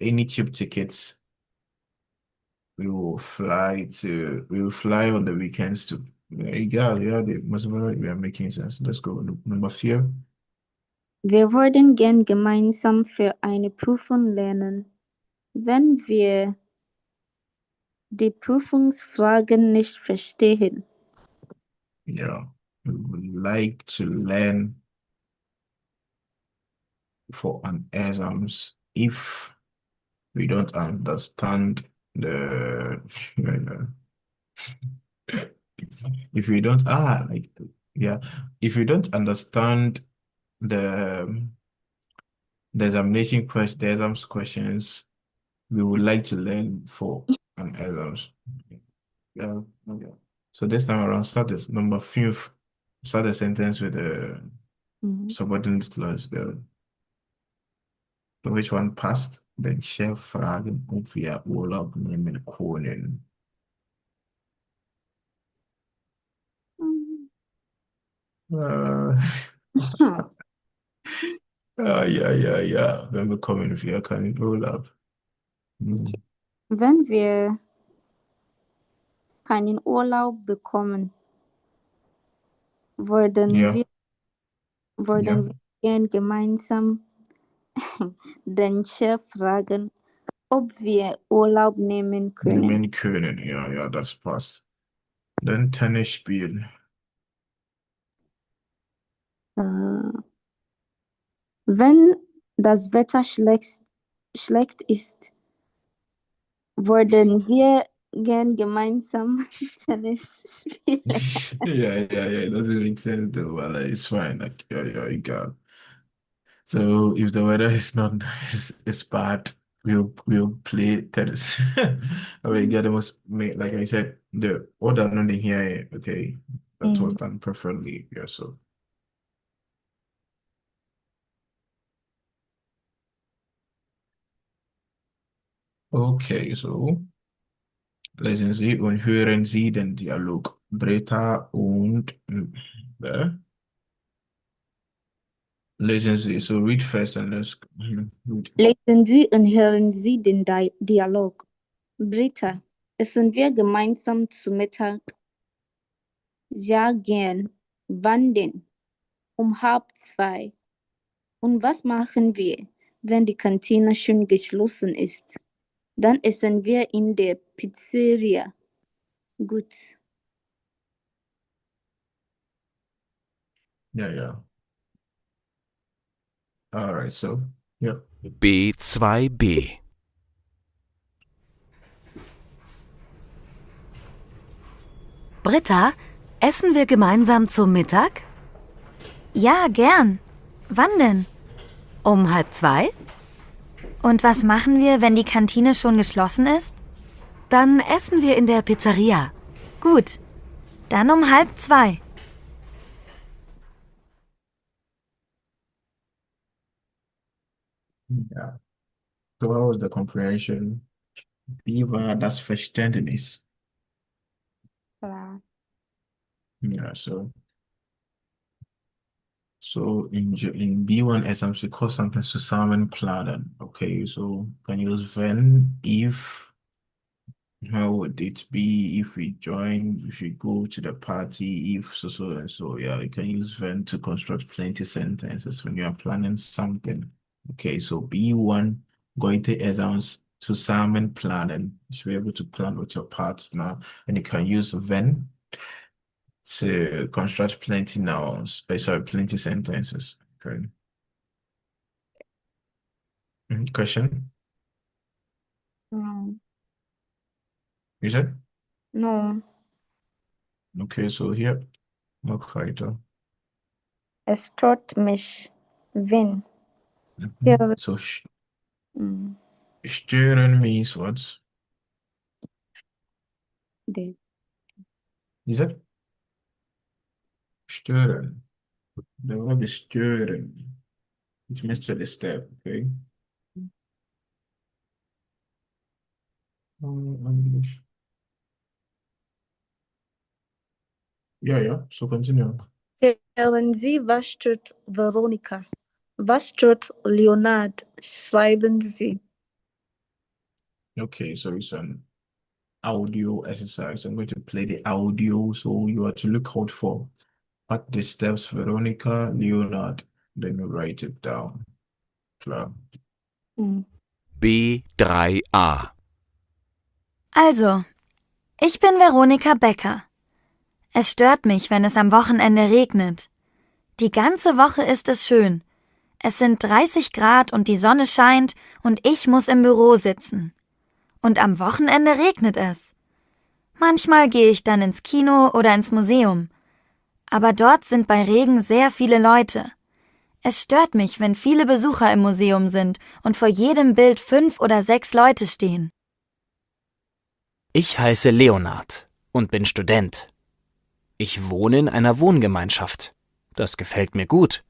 any cheap tickets, we will fly on the weekends too. Egal, yeah, we are making sense. Let's go. Number 4. Wir würden gern gemeinsam für eine Prüfung lernen, wenn wir die Prüfungsfragen nicht verstehen. Yeah, we would like to learn for an exams if we don't understand the if we don't like yeah if we don't understand the the exams questions, we would like to learn for an exams. Yeah, okay. So this time around, number 5. Start the sentence with the subordinate clause there. So which one passed? Den Chef fragen, ob wir Urlaub nehmen können. Ja. Wenn wir kommen, wir keinen Urlaub. Wenn wir keinen Urlaub bekommen, würden Ja. wir gern gemeinsam den Chef fragen, ob wir Urlaub nehmen können. Nehmen können, ja, das passt. Dann Tennis spielen. Wenn das Wetter schlecht ist, würden wir gern gemeinsam Tennis spielen. Yeah, it doesn't make sense though, but like, it's fine. Like, yeah, you got. So if the weather is not nice, it's bad, we'll play tennis. We get the most, like I said, the order not in here, okay, that was done preferably, yeah, so. Okay, so lesen Sie und hören Sie den Dialog. Britta und lesen Sie, so read first and let's read. Lesen Sie und hören Sie den Dialog. Britta, essen wir gemeinsam zu Mittag? Ja, gern. Wann denn? Um 1:30. Und was machen wir, wenn die Kantine schon geschlossen ist? Dann essen wir in der Pizzeria. Gut. Yeah. All right, so, yeah. B2b. Britta, essen wir gemeinsam zum Mittag? Ja, gern. Wann denn? Um 1:30? Und was machen wir, wenn die Kantine schon geschlossen ist? Dann essen wir in der Pizzeria. Gut. Dann um 1:30. Ja. So what was the comprehension? Wie war das Verständnis? Klar. Yeah, so in B1 exams we call something Zusammenplanen. Okay, so can you use when, if, how would it be if we join, if we go to the party, if so and so. Yeah, you can use when to construct plenty sentences when you are planning something. Okay, so B1 going to exams Zusammenplanen. You should be able to plan with your partner, and you can use when to construct plenty nouns, sorry, plenty sentences. Okay. Question? No. You said? No. Okay, so here, look weiter. Es stört mich, wenn. Ja. So Mm, stören means what? the You said stören. The verb is stören. It means to disturb, okay? English. Yeah, so continue. Erzählen Sie, was stört Veronika? Was stört Leonard? Schreiben Sie. Okay, so it's an audio exercise. I'm going to play the audio, so you are to look out for what disturbs Veronica, Leonard. Then you write it down. Klar. B3a. Also, ich bin Veronika Becker. Es stört mich, wenn es am Wochenende regnet. Die ganze Woche ist es schön. Es sind 30 Grad und die Sonne scheint und ich muss im Büro sitzen. Und am Wochenende regnet es. Manchmal gehe ich dann ins Kino oder ins Museum. Aber dort sind bei Regen sehr viele Leute. Es stört mich, wenn viele Besucher im Museum sind und vor jedem Bild 5 oder 6 Leute stehen. Ich heiße Leonard und bin Student. Ich wohne in einer Wohngemeinschaft. Das gefällt mir gut.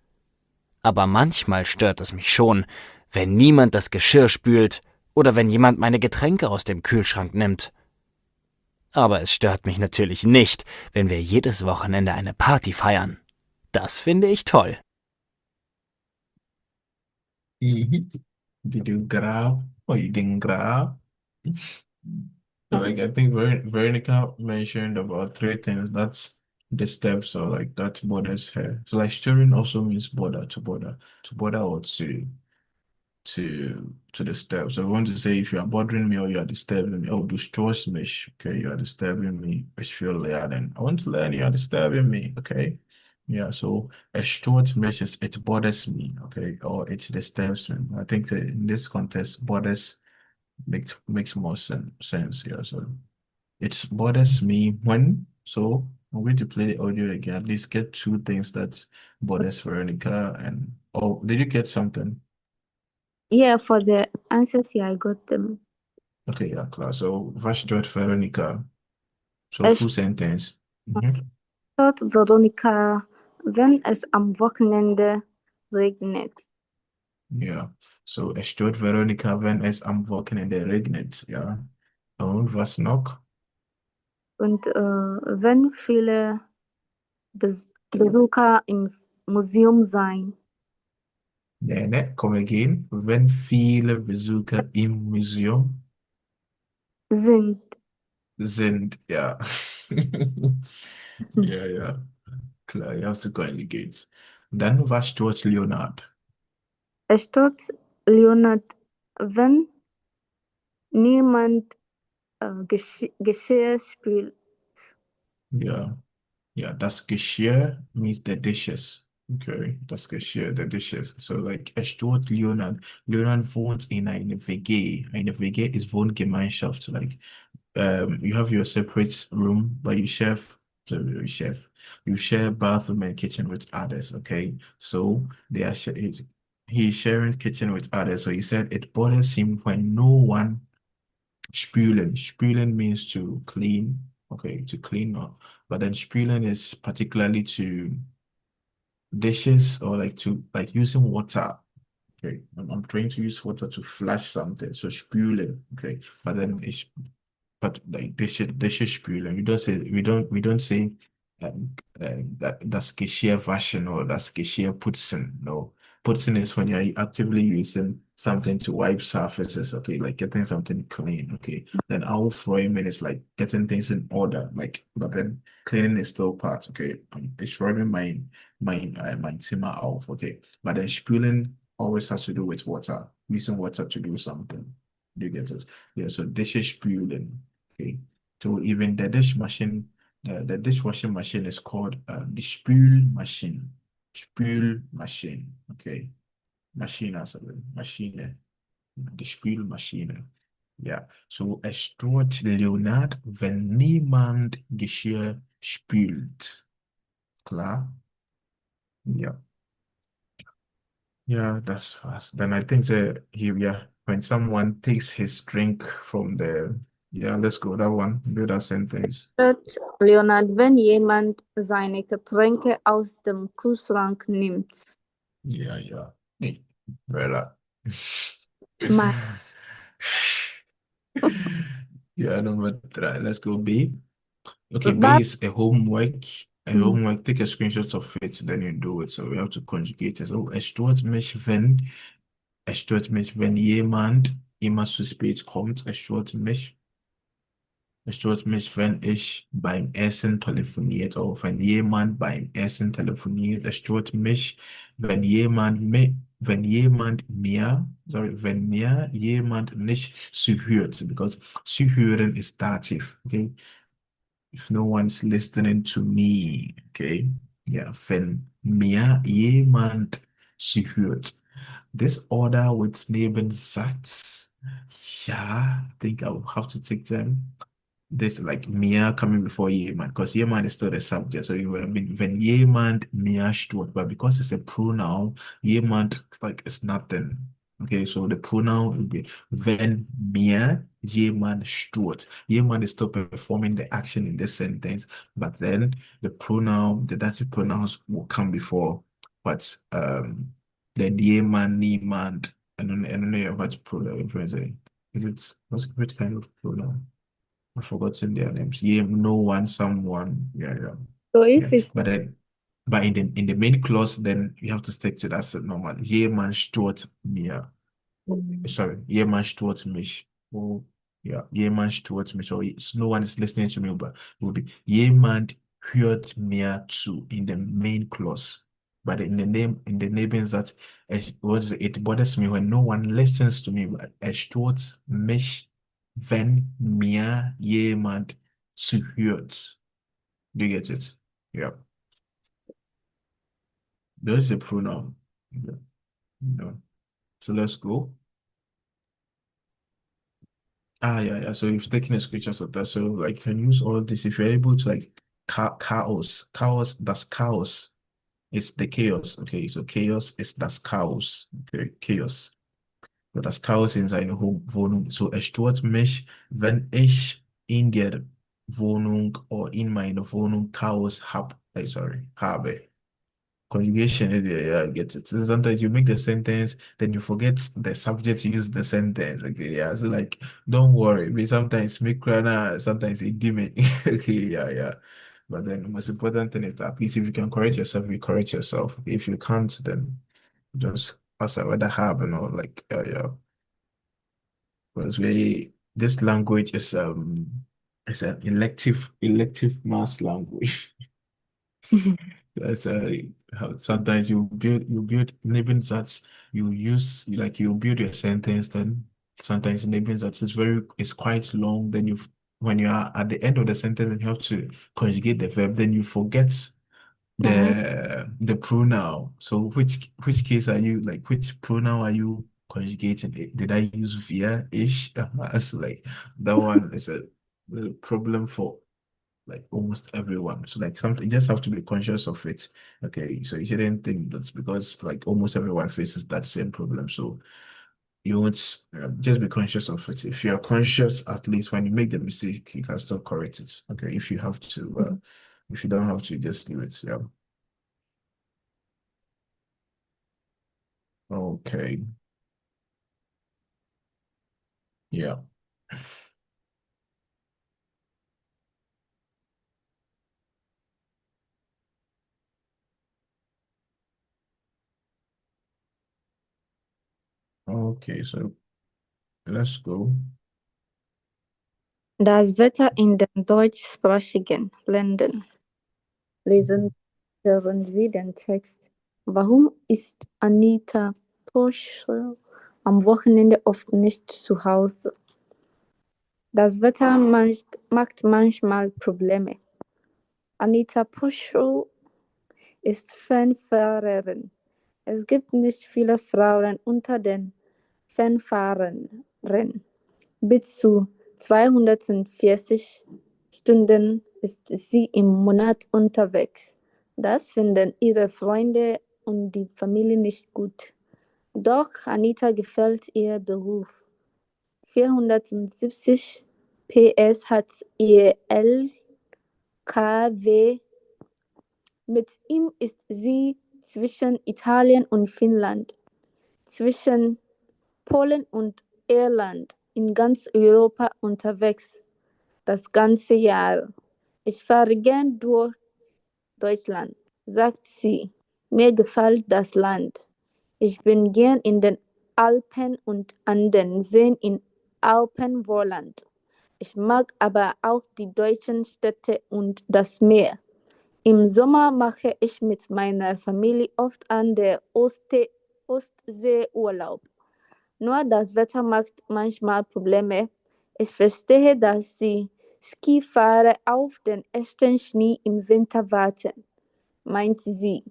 Aber manchmal stört es mich schon, wenn niemand das Geschirr spült oder wenn jemand meine Getränke aus dem Kühlschrank nimmt. Aber es stört mich natürlich nicht, wenn wir jedes Wochenende eine Party feiern. Das finde ich toll. Did you grab or you didn't grab? So, like, I think Veronica mentioned about 3 things. That's the steps or like that borders her. So like stirring also means border, or to disturb. So I want to say if you are bothering me or you are disturbing me, oh, du störst mich. Okay, you are disturbing me. Ich feel lernen. I want to learn, you are disturbing me. Okay. Yeah, so a short message, it bothers me, okay, or it disturbs me. I think that in this context, bothers makes more sense. Yeah, so it bothers me when. So I'm going to play the audio again. At least get 2 things that bothers Veronica. And oh, did you get something? Yeah, for the answers, yeah, I got them. Okay, yeah, klar. So was stört Veronica? So Es full sentence. Mhm. stört Veronika, wenn es am Wochenende regnet. Ja, so es stört Veronica, wenn es am Wochenende regnet. Ja. Und was noch? Und wenn viele Besucher im Museum sein Ne, come again. Wenn viele Besucher im Museum sind. sind, ja. Ja. Klar, you have to conjugate. Dann was stört Leonard? Es stört Leonard, wenn niemand Geschirr spült. Yeah, das Geschirr means the dishes. Okay, das Geschirr, the dishes. So like es stört Leonard. Leonard wohnt in eine WG. Eine WG ist Wohngemeinschaft. Like you have your separate room, but you share bathroom and kitchen with others. Okay, so they are he's sharing kitchen with others. So he said it bothers him when no one spülen. Spülen means to clean. Okay, to clean up. But then spülen is particularly to dishes or like to like using water Okay, I'm trying to use water to flash something, so spülen. Okay, but then it's but like they should spülen. We don't say das Geschirr waschen or das Geschirr putzen. No, putzen is when you're actively using something to wipe surfaces. Okay, like getting something clean. Okay, then aufräumen is like getting things in order. Like, but then cleaning is still part. Okay, it's räumen mein Zimmer auf. Okay, but then spülen always has to do with water, using water to do something. Do you get it? Yeah, so dishes spülen. Okay. So even the dish machine, the dishwashing machine is called the Spülmaschine. Spülmaschine. Okay. Maschine, sorry. Maschine. Die Spülmaschine. Ja. So es stört Leonard, wenn niemand Geschirr spült. Klar? Ja. Yeah, that's fast. Then I think that here, yeah, when someone takes his drink from the, yeah, let's go that one. Do that sentence. Stört Leonard, wenn jemand seine Getränke aus dem Kühlschrank nimmt? Yeah, yeah. Hey, Bella. Ma- Yeah, number three. Let's go B. Okay, B Was is a homework. A Hmm. homework. Take a screenshot of it, then you do it. So we have to conjugate it. So es stört mich, wenn jemand immer zu spät kommt. Es stört mich, wenn ich beim Essen telefoniert oder wenn jemand beim Essen telefoniert. Es stört mich, wenn mir jemand nicht zuhört, because zuhören is dative, okay? If no one's listening to me, okay? Yeah, wenn mir jemand zuhört. This order with Nebensatz, yeah, I think I'll have to take them. This like mir coming before jemand, because jemand is still the subject. So you would have been wenn jemand mir stört, but because it's a pronoun, jemand like it's nothing. Okay, so the pronoun will be wenn mir jemand stört. Jemand is still performing the action in this sentence, but then the pronoun, the dative pronouns will come before. But then jemand, niemand, I don't know what pronoun influence. Is it which kind of pronoun? I've forgotten their names. Yeah, no one, someone. Yeah, yeah, So yeah. if it's But in the main clause, then you have to stick to that normal. Jemand stört mir. Sorry, jemand stört mich. Oh, yeah, jemand stört mich. So no one is listening to me, but it will be jemand hört mir zu in the main clause. But in the Nebensatz, it bothers me when no one listens to me. But es stört mich, wenn mir jemand zuhört. Do you get it? Yeah. There's a pronoun. Yeah. Yeah. So let's go. Yeah, yeah. So you've taken a screenshot of that. So like you can use all this if you're able to like chaos. Chaos, that's chaos. It's the chaos. Okay, so chaos is das Chaos. Okay, Chaos. So das Chaos in seiner Wohnung. So es stört mich, wenn ich in der Wohnung oder in meiner Wohnung Chaos habe. Conjugation, yeah, I get it. So sometimes you make the sentence, then you forget the subject you use the sentence. Okay, yeah. So like, don't worry. But sometimes make crana, sometimes it dimmy. Okay, yeah, yeah. But then the most important thing is that at least if you can correct yourself, you correct yourself. If you can't, then just pass out whether have and all like yeah. Because this language is it's an elective mass language. That's how sometimes you build Nebensätze, you build your sentence, then sometimes Nebensätze is quite long, then when you are at the end of the sentence and you have to conjugate the verb, then you forget the pronoun. So which case are you like which pronoun are you conjugating? Did I use via ish? That's like that one is a problem for like almost everyone. So like something you just have to be conscious of it. Okay, so you shouldn't think that's because like almost everyone faces that same problem. So you won't just be conscious of it. If you're conscious, at least when you make the mistake, you can still correct it. Okay, if you have to, if you don't have to, just leave it. Yeah. Okay. Yeah. Okay, so let's go. Das Wetter in den deutschsprachigen Ländern. Lesen hören Sie den Text. Warum ist Anita Poschel am Wochenende oft nicht zu Hause? Das Wetter macht manchmal Probleme. Anita Poschel ist Fernfahrerin. Es gibt nicht viele Frauen unter den Fernfahrern. Bis zu 240 Stunden ist sie im Monat unterwegs. Das finden ihre Freunde und die Familie nicht gut. Doch Anita gefällt ihr Beruf. 470 PS hat ihr LKW. Mit ihm ist sie zwischen Italien und Finnland, zwischen Polen und Irland in ganz Europa unterwegs, das ganze Jahr. Ich fahre gern durch Deutschland, sagt sie. Mir gefällt das Land. Ich bin gern in den Alpen und an den Seen in Alpenvorland. Ich mag aber auch die deutschen Städte und das Meer. Im Sommer mache ich mit meiner Familie oft an der Ostsee Urlaub. Nur das Wetter macht manchmal Probleme. Ich verstehe, dass Sie Skifahrer auf den ersten Schnee im Winter warten, meint sie.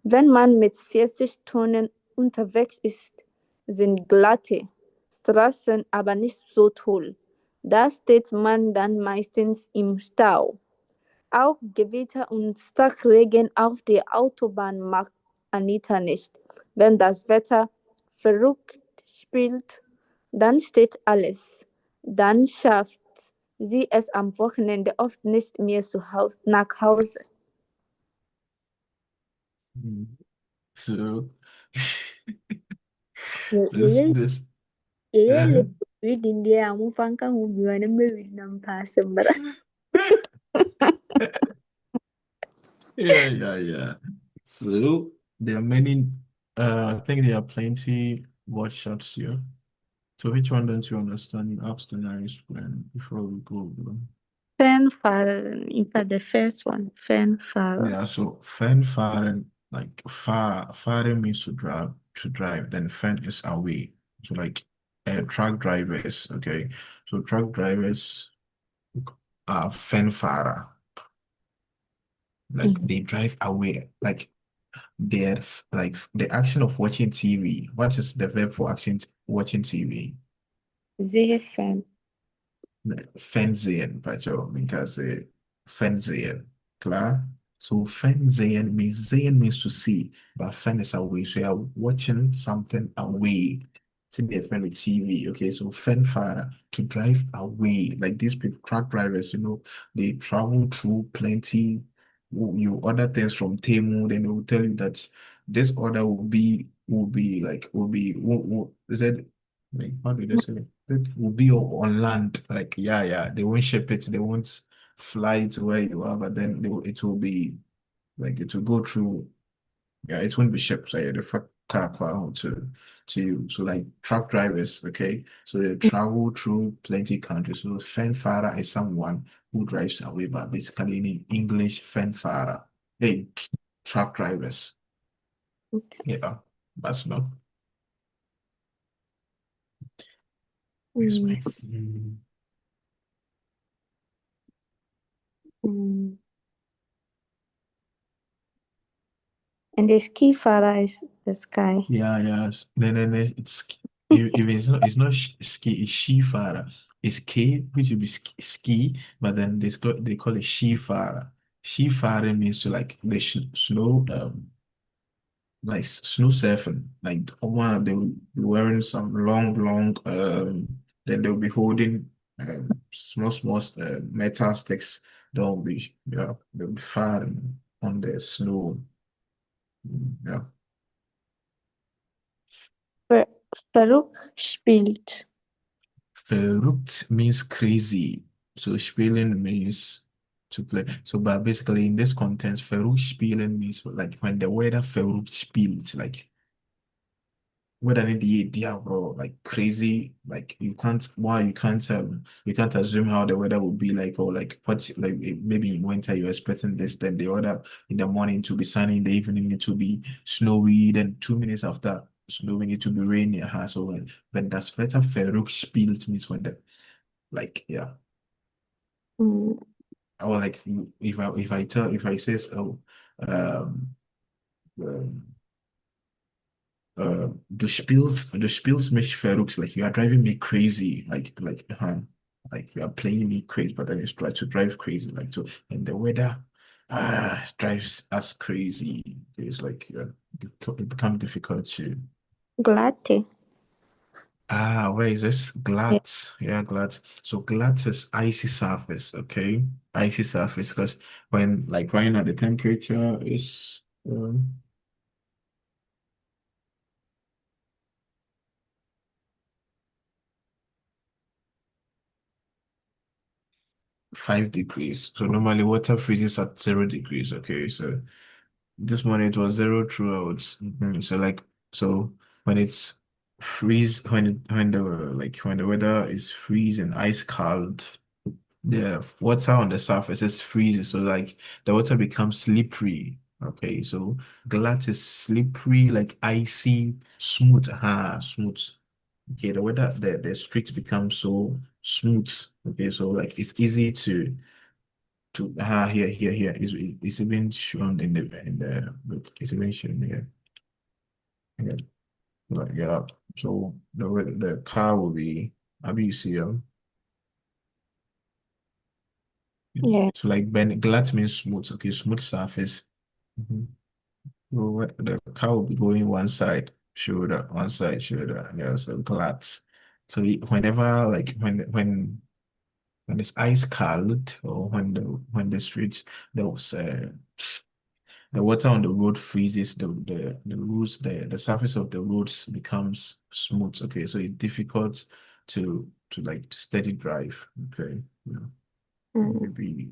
Wenn man mit 40 Tonnen unterwegs ist, sind glatte Straßen aber nicht so toll. Da steht man dann meistens im Stau. Auch Gewitter und Starkregen auf der Autobahn mag Anita nicht. Wenn das Wetter verrückt spielt, dann steht alles. Dann schafft sie es am Wochenende oft nicht mehr nach Hause. So Ele this ele uh, reading there amufanka hubiwa na read nam pasembra. yeah. So there are many I think there are plenty word shots here. So which one don't you understand? You ask the nice plan before we go. Fanfare, in fact, the first one, fanfare. Yeah, so fen fahren, like fahren means to drive, then fen is away. So like truck drivers, okay. So truck drivers are fen fahrer. Like they drive away, like like the action of watching TV. What is the verb for action watching TV? Sehr fan. Fernsehen, because Fernsehen, klar. So Fernsehen means sehen means to see, but Fern is away. So you're watching something away. To be a friend with TV, okay? So Fernfahrer to drive away, like these people, truck drivers, they travel through plenty. You order things from Temu, then they will tell you that this order will be is it like how do they say it will be on land, like yeah, they won't ship it, they won't fly to where you are, but then it will be like it will go through, yeah, it won't be shipped, like the car to you. So like truck drivers, okay, so they travel through plenty countries. So fanfare is someone who drives away, but basically in English fanfare, hey, truck drivers, Okay. yeah, that's not. Where's my phone? Mm. And the skifara is the sky. Yeah. Then it's if it's not ski, it's skifara. It's K, which would be ski, but then they call it skifara. Skifara means to like the snow, like snow surfing. Like one, they will be wearing some long, then they'll be holding small metal sticks. They'll be firing on the snow. Yeah. Verrückt spielt. Verrückt means crazy. So spielen means to play. So but basically in this context, verrückt spielen means like when the weather verrückt spielt, like weather in the idea, bro, like crazy, like you can't assume how the weather would be like, or like what, like maybe in winter you're expecting this, then the weather in the morning to be sunny, in the evening it to be snowy, then 2 minutes after snowing it to be rainy. So when das Wetter verrückt spielt means when the like yeah. Mm. Or like if I say so um um du spielst mich verrückt, like you are driving me crazy, like you are playing me crazy, but then it's try to drive crazy, like so, and the weather drives us crazy. It's like it becomes difficult to Glatte. where is this? Yeah. Glatt. Yeah, glatt. So glatt is icy surface, okay? Icy surface, because when like right now the temperature is 5 degrees. So normally water freezes at 0 degrees, okay? So this morning it was zero throughout. So like so when it's freeze when the weather is freezing ice cold, the water on the surface is freezes, so like the water becomes slippery. Okay, so glass is slippery, like icy, smooth. Smooth. Okay, the streets become so smooth. Okay, so like it's easy to here. It's even shown in the book. It's even shown here. Yeah, like, yeah. So the car will be ABCL. Yeah. So like glatt means smooth. Okay, smooth surface. Mhm. So the car will be going one side, shoulder. Yeah, so glatt. So whenever like when it's ice cold, or when the streets there was the water on the road freezes, the roads, the surface of the roads becomes smooth. Okay, so it's difficult to like steady drive. Okay, yeah, Mm. maybe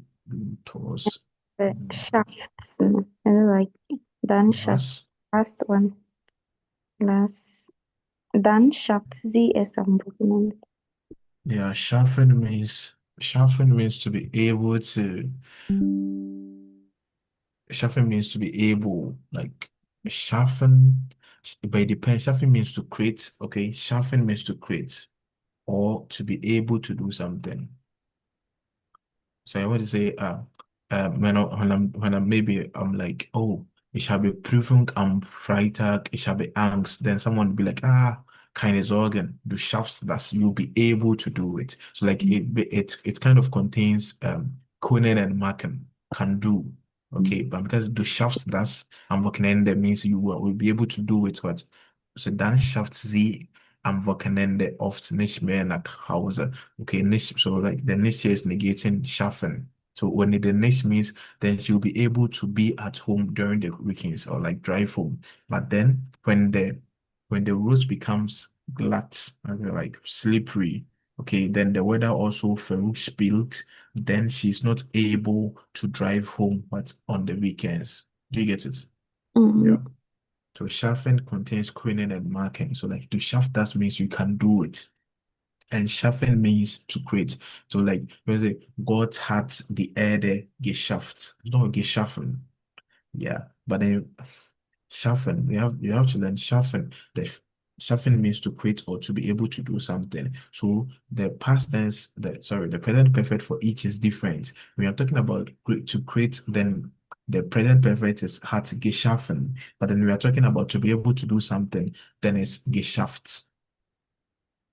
towards The shafts. And like dann schafft us. last one. Dann schafft sie es am Wochenende. Yeah, sharpen means to be able to. Sharpen means to be able, like sharpen, but it depends. Sharpen means to create. Okay, sharpen means to create or to be able to do something. So I want to say, when I'm maybe I'm like, oh, ich habe Prüfung am Freitag, ich habe Angst. Then someone will be like, keine Sorgen, du schaffst das. You'll be able to do it. So like it kind of contains können and machen, can do. Okay, but because du schaffst das am Wochenende means you will be able to do it. What? So dann schafft sie am Wochenende oft nicht mehr nach Hause. Okay, nicht, so like the nicht here is negating schaffen. So when the nicht means then she'll be able to be at home during the weekends or like drive home. But then when the roads becomes glatt, okay, like slippery, okay, then the weather also verrückt, then she's not able to drive home but on the weekends. Do you get it? Yeah. So schaffen contains können and marking. So like to shaft that means you can do it. And schaffen means to create. So like when you say Gott hat die Erde geschafft. It's not geschaffen. Yeah. But then schaffen, you have to learn schaffen. Schaffen means to create or to be able to do something. So the past tense, the present perfect for each is different. When you're talking about to create, then the present perfect is hat geschaffen. But then we are talking about to be able to do something, then it's geschafft.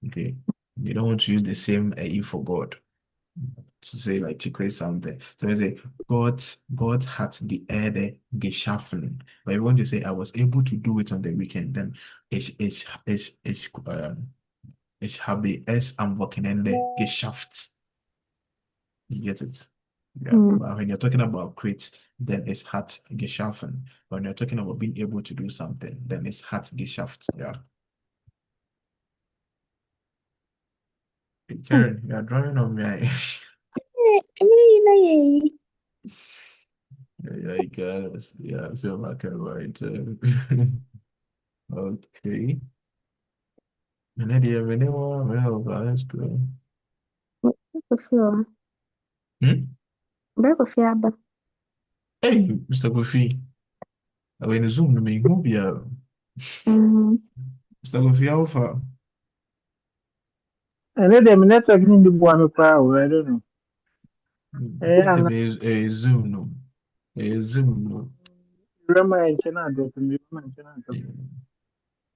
Okay. You don't want to use the same E for God to say like to create something. So we say God hat die Erde geschaffen. But if you want to say I was able to do it on the weekend, then ich habe es am Wochenende geschafft. You get it? Yeah. But when you're talking about create, then it's hat geschaffen. When you're talking about being able to do something, then it's hat geschafft. Yeah. Karen, you are drawing on me. Yeah, I guess. Yeah, I feel like I'm right. Okay. Let's go. Hmm? Hey, Mr. Kofi. I in Zoom, me who be Mr. Kofi Alpha. And then the network need to go on I don't know. It's I'm not a Zoom, no. A Zoom, no. remember and cannot drop me.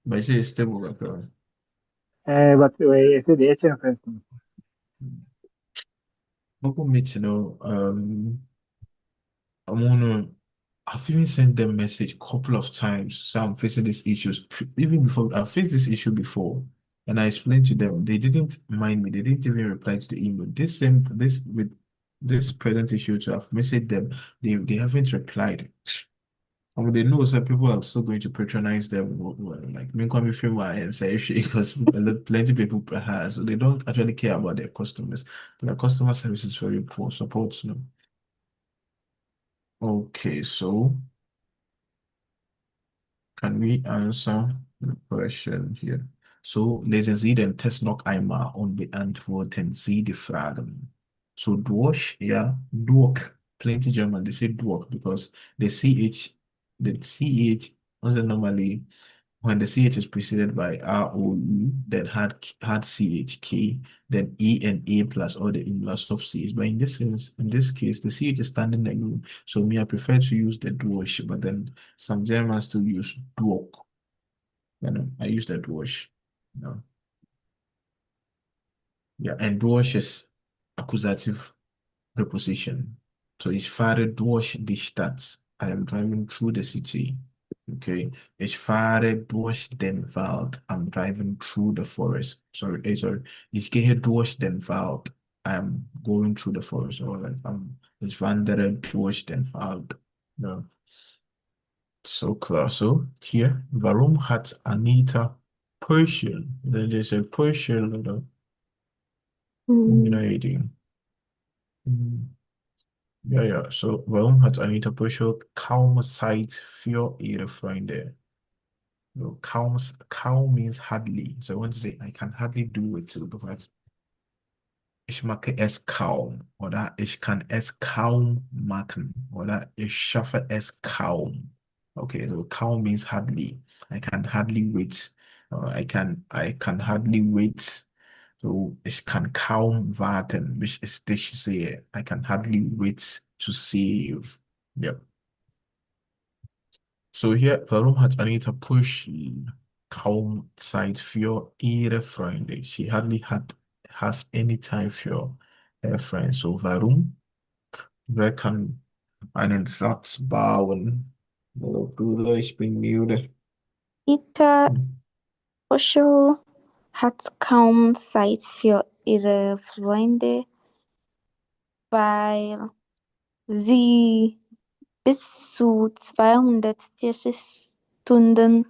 But it's stable, okay. But I said the HM first. Google Meet, I'm gonna. I've even sent them message a couple of times. So I'm facing these issues. Even before I faced this issue before, and I explained to them. They didn't mind me. They didn't even reply to the email. This with this present issue too. I've messaged them. They haven't replied. I mean, they know some people are still going to patronize them, like me coming from my and say because plenty of people have, so they don't actually care about their customers. Their customer service is very poor. Support, no. Okay, so can we answer the question hier? So, lesen Sie den Test noch einmal und beantworten Sie die Fragen. So, durch, yeah, durch, plenty German, they say durch because the CH, also normally, when the CH is preceded by ROU, then had CHK, then E and A plus all the inverse of Cs. But in this case, the CH is standing alone. So me, I prefer to use the durch, but then some Germans still use durch. I use the durch. Yeah, and durch is accusative preposition. So ich fahre durch die Stadt. I am driving through the city. Okay. Ich fahre durch den Wald. I'm driving through the forest. Sorry. Ich gehe durch den Wald. I'm going through the forest. Or like ich wandere durch den Wald. No. So klar. So hier, warum hat Anita Purcell? Then they say Purcell oder Eating. Ja. So, warum hat Anita Purcell kaum Zeit für ihre Freunde? So, kaum means hardly. So I want to say I can hardly do it so because ich mache es kaum oder ich kann es kaum machen oder ich schaffe es kaum. Okay, so kaum means hardly. I can hardly wait. I can hardly wait. So ich kann kaum warten, bis ich dich sehe. I can hardly wait to see you. Yep. So hier, warum hat Anita Pusch kaum Zeit für ihre Freunde? She hardly has any time for her friends. So warum? Wer kann einen Satz bauen? Hallo Bruder, ich bin müde. Ita Osho hat kaum Zeit für ihre Freunde, weil sie bis zu 240 Stunden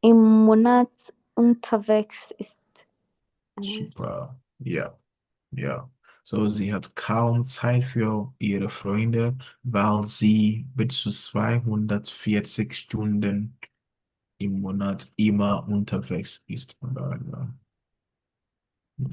im Monat unterwegs ist. Super. Ja. So, sie hat kaum Zeit für ihre Freunde, weil sie bis zu 240 Stunden im Monat immer unterwegs ist.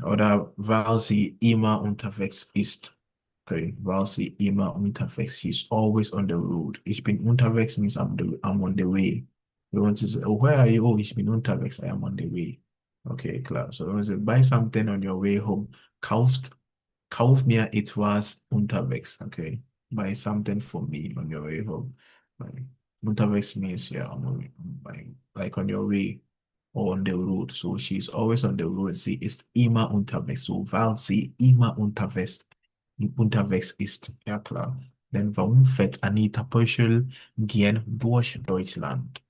Oder weil sie immer unterwegs ist. Okay, weil sie immer unterwegs. She's always on the road. Ich bin unterwegs means I'm on the way. You want to say, oh, where are you? Oh, ich bin unterwegs. I am on the way. Okay, klar. So when you buy something on your way home, kauf mir etwas unterwegs. Okay, buy something for me on your way home. Like, unterwegs means yeah, like on your way or on the road. So she's always on the road. Sie ist immer unterwegs. So weil sie immer unterwegs ist. Ja, klar. Dann warum fährt Anita Pöschel gern durch Deutschland?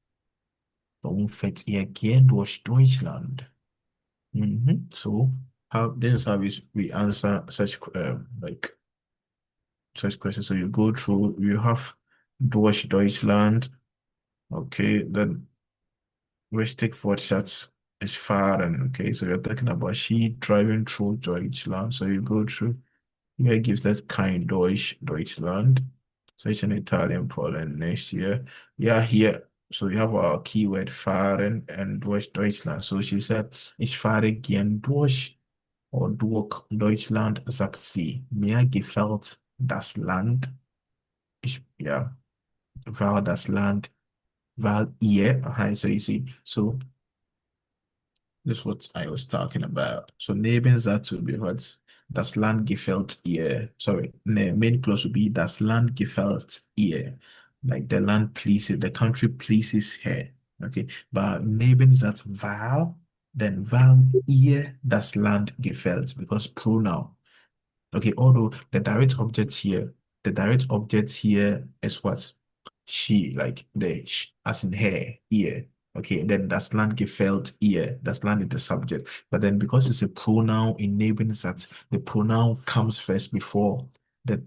Warum fährt ihr gern durch Deutschland? So this is how we answer such like such questions. So you go through, you have durch Deutschland. Okay, then richtig Wortschatz is fahren. Okay, so you're talking about she driving through Deutschland. So you go through, here gives that kein Deutschland. So it's an Italian Poland next year. Yeah, here. So we have our keyword fahren and Deutschland. So she said, ich fahre gern durch Deutschland, sagt sie. Mir gefällt das Land. Ja, weil das Land, weil ihr, so you see, so this is what I was talking about. So Nebensatz will be what das Land gefällt ihr. Sorry, main clause will be das Land gefällt ihr. Like the land pleases, the country pleases her. Okay, but Nebensatz weil, then weil ihr das Land gefällt, because pronoun. Okay, although the direct object here is what? She, like as in her, ear. Okay, then das Land gefällt ihr. Das Land is the subject. But then because it's a pronoun in Nebensatz, the pronoun comes first before the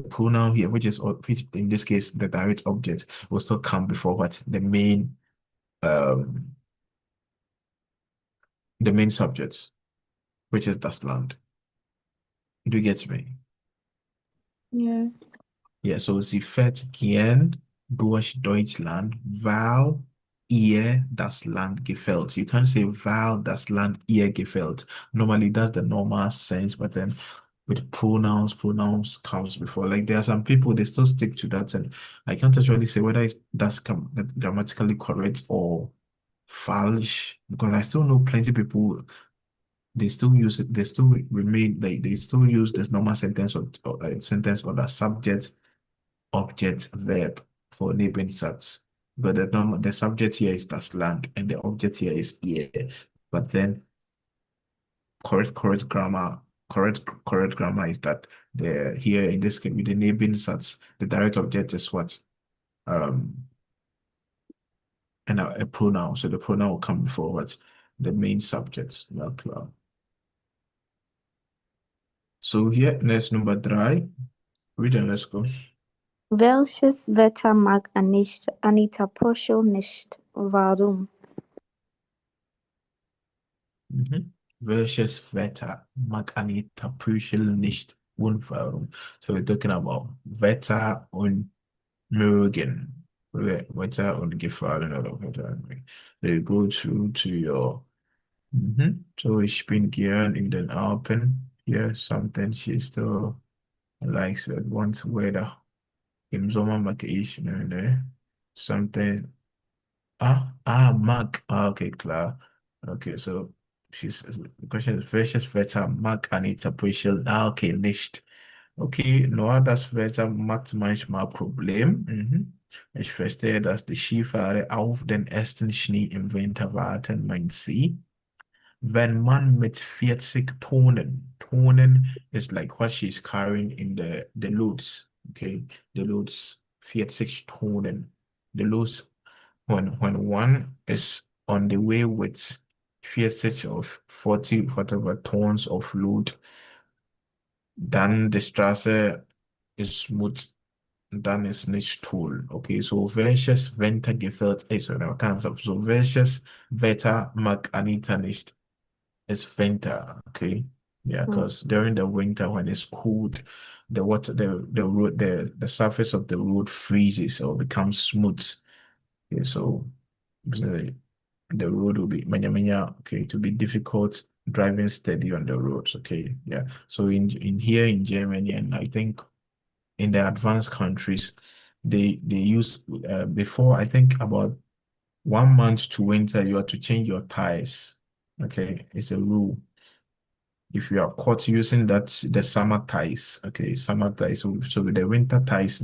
pronoun here, which in this case the direct object, will still come before what? Um the main subject, which is das Land. Do you get me? Yeah. Yeah, so sie fährt gern durch Deutschland, weil ihr das Land gefällt. You can't say weil das Land ihr gefällt. Normally that's the normal sense, but then with pronouns comes before. Like there are some people, they still stick to that, and I can't actually say whether that's grammatically correct or falsch, because I still know plenty of people, they still use it, they still remain, they still use this normal sentence or sentence or the subject object verb for Nebensatz. But the subject here is das Land and the object here is ihr. But then correct grammar is that the here in this case with the Nebensatz, the direct object is what? And a pronoun. So the pronoun will come before what? The main subject. Well, klar. So here, next number 3. Read and let's go. Welches Wetter mag Anita Poschel nicht? Warum? Welches Wetter mag Anita Püchel nicht und warum? So we're talking about Wetter und mögen. Wetter und gefallen oder Wetter. So you go to your So ich bin gern in den Alpen. Yeah, something she still likes it once weather. Im Sommer mag ich, ne? Something. Mag. Okay, klar. Okay, so the question is, welches Wetter mag Anita Püchel? Okay, nicht. Okay, nur das Wetter macht manchmal Problem. Ich verstehe, dass die Skifahrer auf den ersten Schnee im Winter warten, meint sie. Wenn man mit 40 Tonnen is like what she's carrying in the loads, okay? The loads, 40 Tonnen. The loads, when one is on the way with 40 of 40 whatever tons of load, dann die Straße ist smooth, dann ist nicht toll. Okay, so welches Wetter gefällt, so welches Wetter mag Anita nicht? It's winter, okay? Yeah, because during the winter when it's cold, the water, the road, the surface of the road freezes or becomes smooth. Okay, so the road will be okay, to be difficult driving steady on the roads. Okay, yeah. So in here in Germany, and I think in the advanced countries, they use before, I think about 1 month to winter, you have to change your tires. Okay, it's a rule. If you are caught using the summer tires, okay, summer tires. So with the winter tires,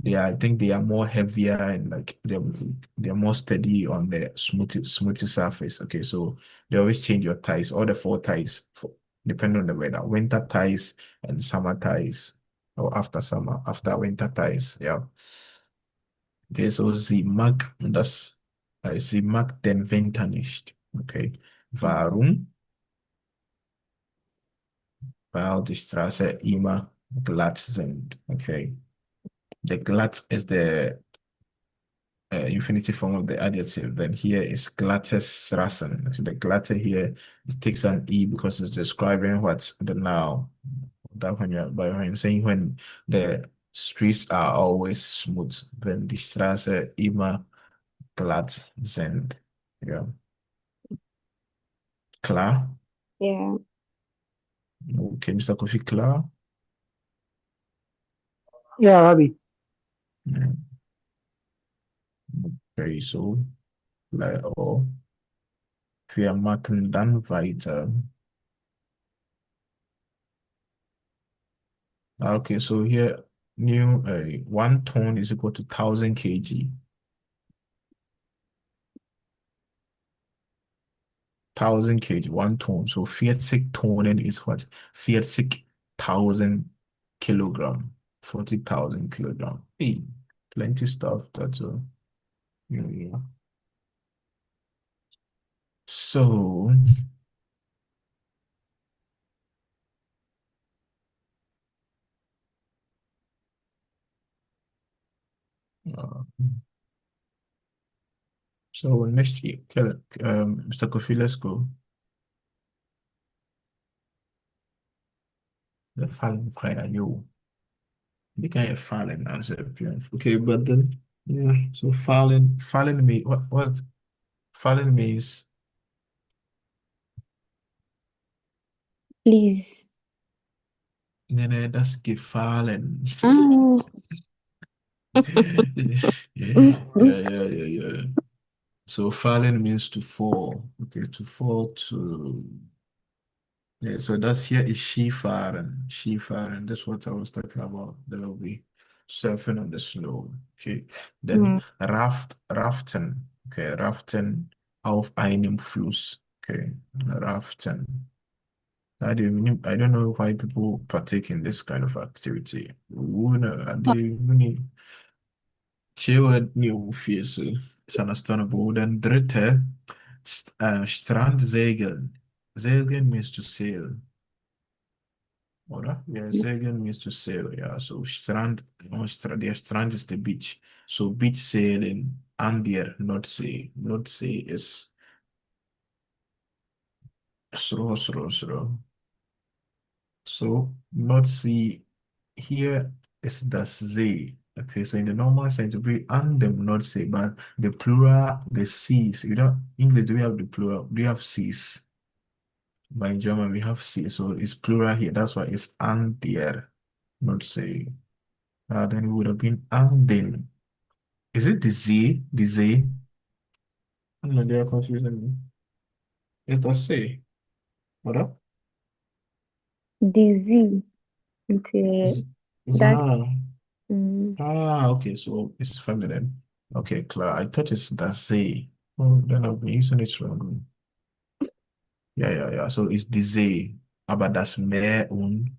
I think they are more heavier and like they're more steady on the smooth surface. Okay, so they always change your tires, all the 4 tires, depending on the weather. Winter tires and summer tires, or after winter tires. Yeah. Okay, so sie mag den Winter nicht. Okay. Warum? Weil die Straße immer glatt sind. Okay. The glatt is the infinitive form of the adjective. Then here is glattes Straßen. So the glatte here it takes an E because it's describing what's the noun. That when you're saying when the streets are always smooth, then die Straße immer glatt sind. Yeah. Klar? Yeah. Okay, Mr. Kofi, klar? Yeah, Abby. Mm. Okay, so oh, wir machen dann weiter. Okay, so here new 1 ton is equal to 1,000 kg. 1,000 kg, 1 ton. So 40 tonnen is what? 40,000 kilogram. 40,000 kilogram. Hey, plenty stuff. That's all. Yeah. So uh, so next year, Mr. Kofi, let's go. The fallen cry are you. Became a fallen as a appearance. Okay, but then yeah, so fallen me what fallen means Please. nene that's gefallen. Ah. Yeah, yeah. So fallen means to fall. Okay, to fall to yeah, so that's here is Skifahren. Skifahren, that's what I was talking about. There will be surfing on the snow. Okay. Then Mm. Raften. Okay, Raften auf einem Fluss. Okay, Raften. I don't know why people partake in this kind of activity. New fears is understandable. Then dritte, Strandsegeln. Segeln means to sail. Oder? Yeah, segeln means to sail. Yeah, so strand, the strand is the beach. So beach sailing, Andir, Nordsee. Nordsee is slow. So Nordsee here is das See. Okay, so in the normal sense, we and them Nordsee, but the plural, the seas. You know, English, do we have the plural? Do we have seas? But in German, we have sea, so it's plural here. That's why it's an der, not say. Then it would have been an den. Is it the Z? The Z? I don't know, they are confusing me. It's the say. What up? Dizzy. Until Z that. Za. Mm. Okay, so it's feminine. Okay, Clara, I thought it's the Z. Oh, then I've been using it wrong. Yeah. So it's the Z. Aber das Meer und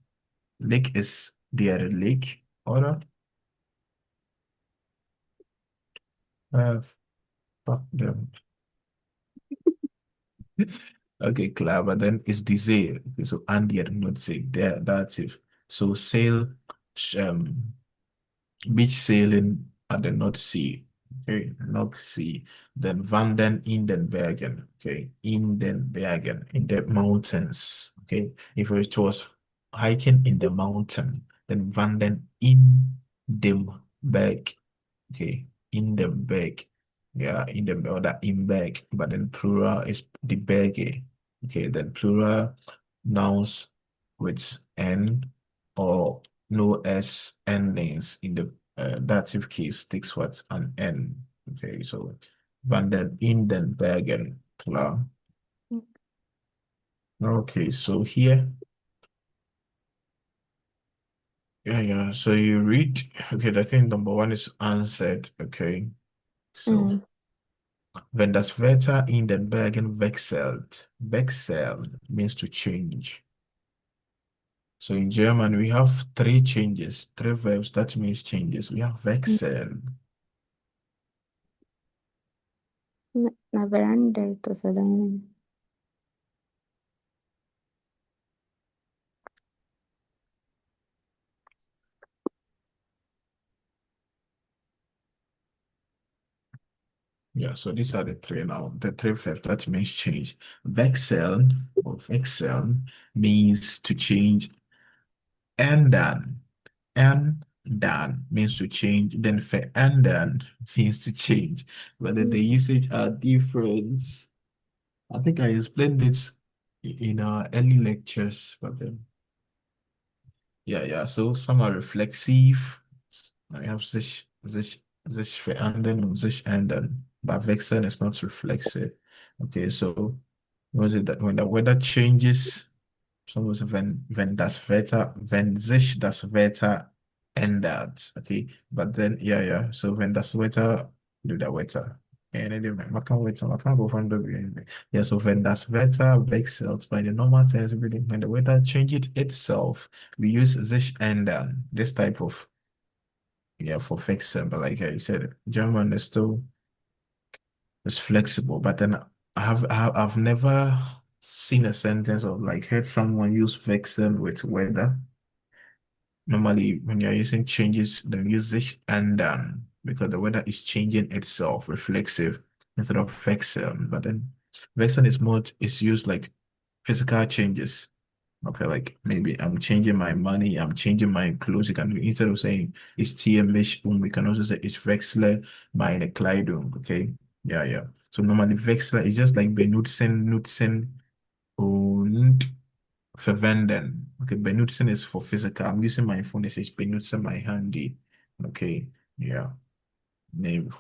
Lake is der Lake, oder? Uh, fuck them. Okay, clear, but then it's the sail. Okay, so Andy had not say there, that's it. So sail, um, beach sailing at the North Sea. Okay, North Sea. Then Vanden Indenbergen. Okay, Indenbergen in the mountains. Okay, if it was hiking in the mountain, then Vanden in dem Berg. Okay, in the bag. Yeah, in the or that in bag, but then plural is the bag. Okay, then plural nouns with n or no s endings in the dative case takes what an n. Okay, so van den in den Bergen plural. Okay, so here, yeah. So you read. Okay, I think number one is answered. Okay, so. Mm. Wenn das Wetter in den Bergen wechselt, wechseln means to change. So in German, we have three changes, three verbs that means changes. We have wechseln. Na veranda ito sa langan. Yeah, so these are the three now. The three verbs that means change. Wechseln or wechseln means to change. Ändern. Ändern means to change. Then verändern means to change. But then the usage are different. I think I explained this in our early lectures, but then yeah. So some are reflexive. I have sich verändern und sich ändern. But wechseln is not reflexive. Okay, so was it that when the weather changes, so was wenn das Wetter, wenn sich das Wetter ändert. Okay, but then yeah. So when das Wetter, do the wetter. And then man can go from the yeah. So when das Wetter wechselt by the normal tense, when the weather changes itself, we use sich ändern. This type of yeah for fixing. But like I said, German is still is flexible. But then I've never seen a sentence or like heard someone use vexen with weather. Normally, when you're using changes, then use sich and because the weather is changing itself, reflexive instead of vexen. But then vexen is used like physical changes. Okay, like maybe I'm changing my money, I'm changing my clothes. You can instead of saying it's TMH, we can also say it's Wechsle meine Kleidung. Okay, yeah. So normally Wechsler is just like benutzen, nutzen und verwenden. Okay, benutzen is for physical. I'm using my phone. It says benutzen my handy. Okay, yeah. Then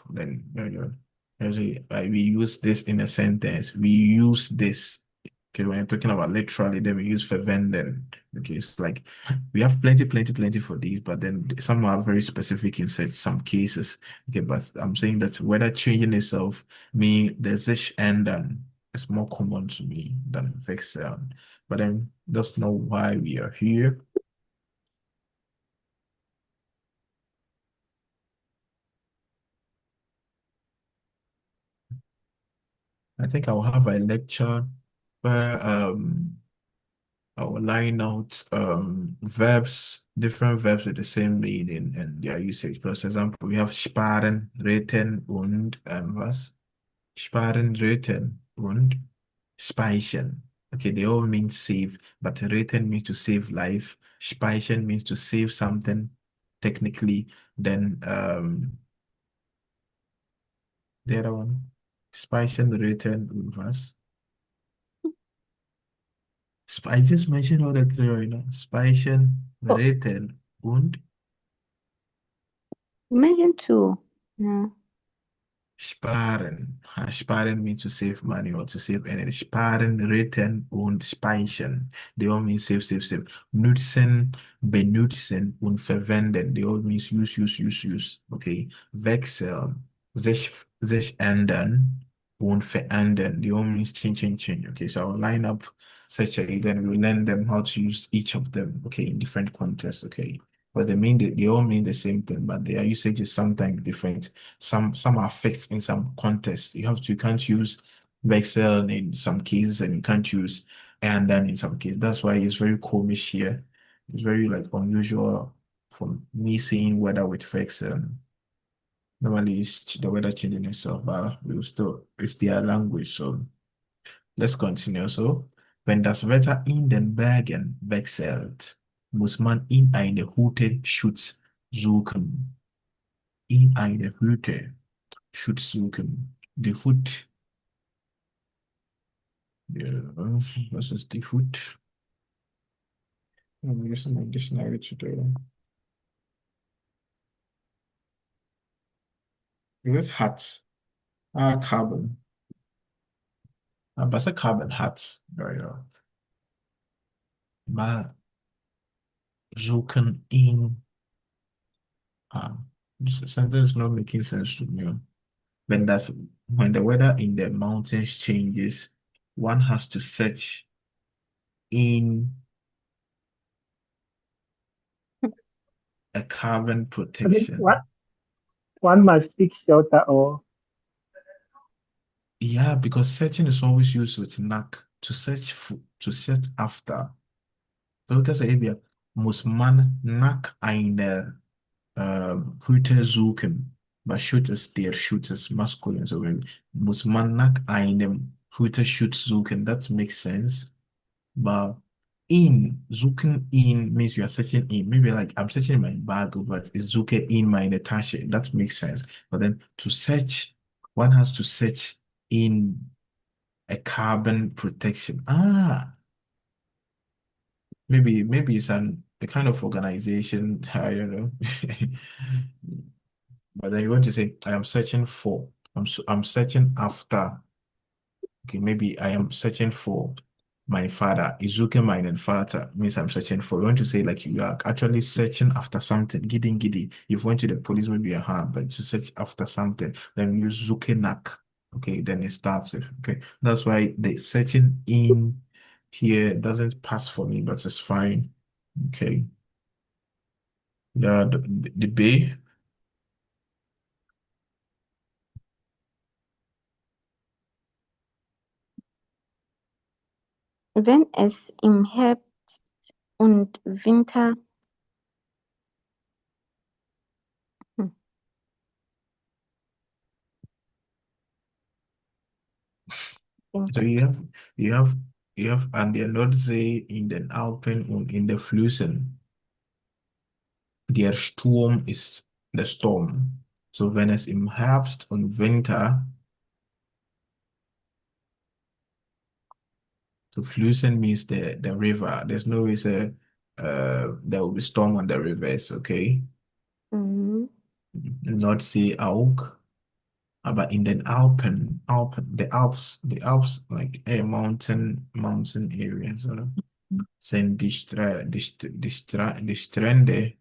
usually, we use this in a sentence. We use this. Okay, when you're talking about literally, then we use verwenden. Okay, it's like we have plenty for these, but then some are very specific in some cases. Okay, but I'm saying that whether changing itself, me the sich and is more common to me than vex. But then that's not why we are here. I think I'll have a lecture where I will line out verbs, different verbs with the same meaning and their usage. For example, we have sparen, retten und was? Sparen, retten und speichern. Okay, they all mean save, but retten means to save life. Speichern means to save something technically. Then the other one, speichern, retten und was? I just mentioned all the three right now. Speichern, Oh. retten und Megan too. Yeah. sparen. Sparen means to save money or to save energy. Sparen, retten und speichern. They all mean save. Nutzen, benutzen und verwenden. They all means use. Okay. Wechsel, sich ändern und verändern. They all means change. Okay. So I'll line up such a, then we'll learn them how to use each of them. Okay. In different contexts. Okay. But they all mean the same thing, but their usage is sometimes different. Some are fixed in some context. You can't use Excel in some cases and you can't use and then in some cases. That's why it's very komisch here. It's very like unusual for me seeing weather with Excel. Normally it's the weather changing itself, but it's their language. So let's continue. So, wenn das Wetter in den Bergen wechselt, muss man in eine Hütte Schutz suchen. In eine Hütte Schutz suchen. Die Hut. Ja, was ist die Hut? I'm using my dictionary today. Is it hats? Carbon. But it's a carbon hats. Right. Maar zoeken in. This sentence is not making sense to me. When the weather in the mountains changes, one has to search in a carbon I think protection. one must seek shelter or Yeah, because searching is always used with knack to search after. So we can say here, muss man nach einer Hütte suchen. but shooters, der shooters, masculine. So when muss man nach einem Shooter suchen, that makes sense. But suchen in means you are searching in. Maybe like I'm searching in my bag, but it's suche in meine Tasche. That makes sense. But then to search, one has to search in a carbon protection. Maybe it's a kind of organization. I don't know. But then you want to say, I am searching for. I'm searching after. Okay, maybe I am searching for my father. Izuke meinen Vater means I'm searching for. You want to say like you are actually searching after something. Giddy. You've went to the police, maybe a hand, but to search after something. Then you use Zuke nak. Okay, then it starts it. Okay, that's why the searching in here doesn't pass for me, but it's fine. Okay. Yeah, the bay. Wenn es im Herbst und Winter So you have an der Nordsee, in den Alpen und in der Flüssen. Der Sturm ist der Sturm. So wenn es im Herbst und Winter, so Flüssen means the river. There's no way say there will be storm on the rivers, okay? Mhm. Nordsee auch. Aber in den the Alps, like a mountain areas, oder? Sind die Strände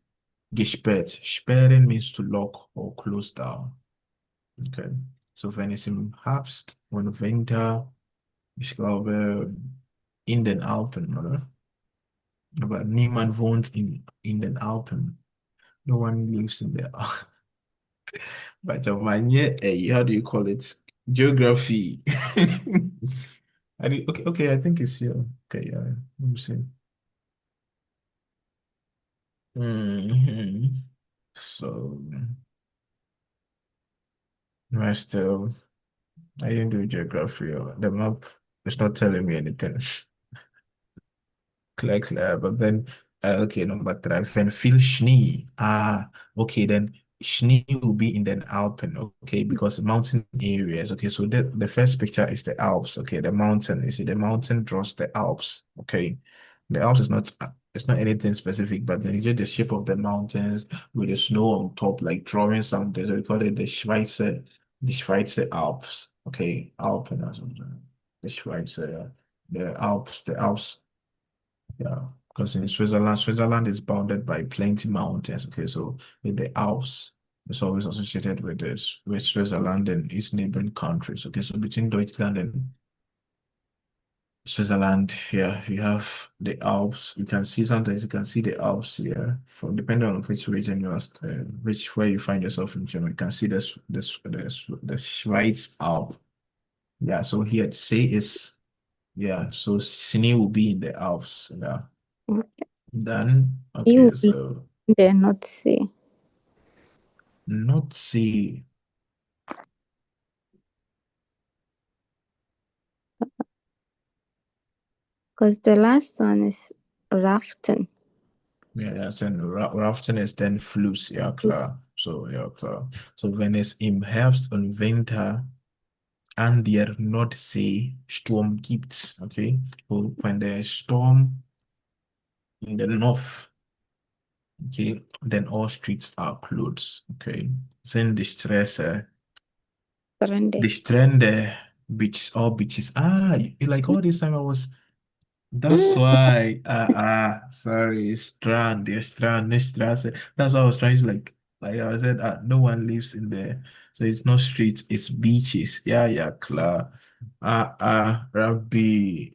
gesperrt. Sperren means to lock or close down. Okay. So wenn es im Herbst und Winter, ich glaube, in den Alpen, oder? Aber niemand wohnt in den Alpen. No one lives in the Alpen. But how do you call it? Geography. Okay, I think it's here. Okay, yeah. Let me see. Mhm. So, still, I didn't do geography. The map is not telling me anything. Clear. But then, okay, number three, wenn viel Schnee. Okay, then Schnee will be in the Alpen, okay, because mountain areas. Okay, so the first picture is the Alps. Okay, the mountain. You see, the mountain draws the Alps. Okay, the Alps is not. It's not anything specific, but then it's just the shape of the mountains with the snow on top, like drawing something. So we call it the Schweizer Alps. Okay, Alpen or something. The Schweizer, the Alps. Yeah, because in Switzerland is bounded by plenty mountains. Okay, so with the Alps, it's always associated with Switzerland and its neighboring countries. Okay, so between Deutschland and Switzerland, yeah, you have the Alps. Sometimes you can see the Alps here, from depending on which region you are, where you find yourself in Germany. You can see the Schweiz Alps. Yeah, so here say is, yeah, so Sine will be in the Alps. Yeah. Okay. Then, You okay, will be so in the North Sea. North Sea. Because the last one is rafting. Yeah, then rafting ist dann Fluss, ja klar. So, ja klar. So, wenn es im Herbst und Winter an der Nordsee Sturm gibt, okay? So, when der Storm in the north, okay, then all streets are closed, okay? Sind die Straße, Strände. die Strände, all beaches. Like all this time that's why, sorry, Strand, the Strand, the Straße. That's why I was trying to like I said, no one lives in there. So it's not streets, it's beaches. Yeah, klar. Rabbi.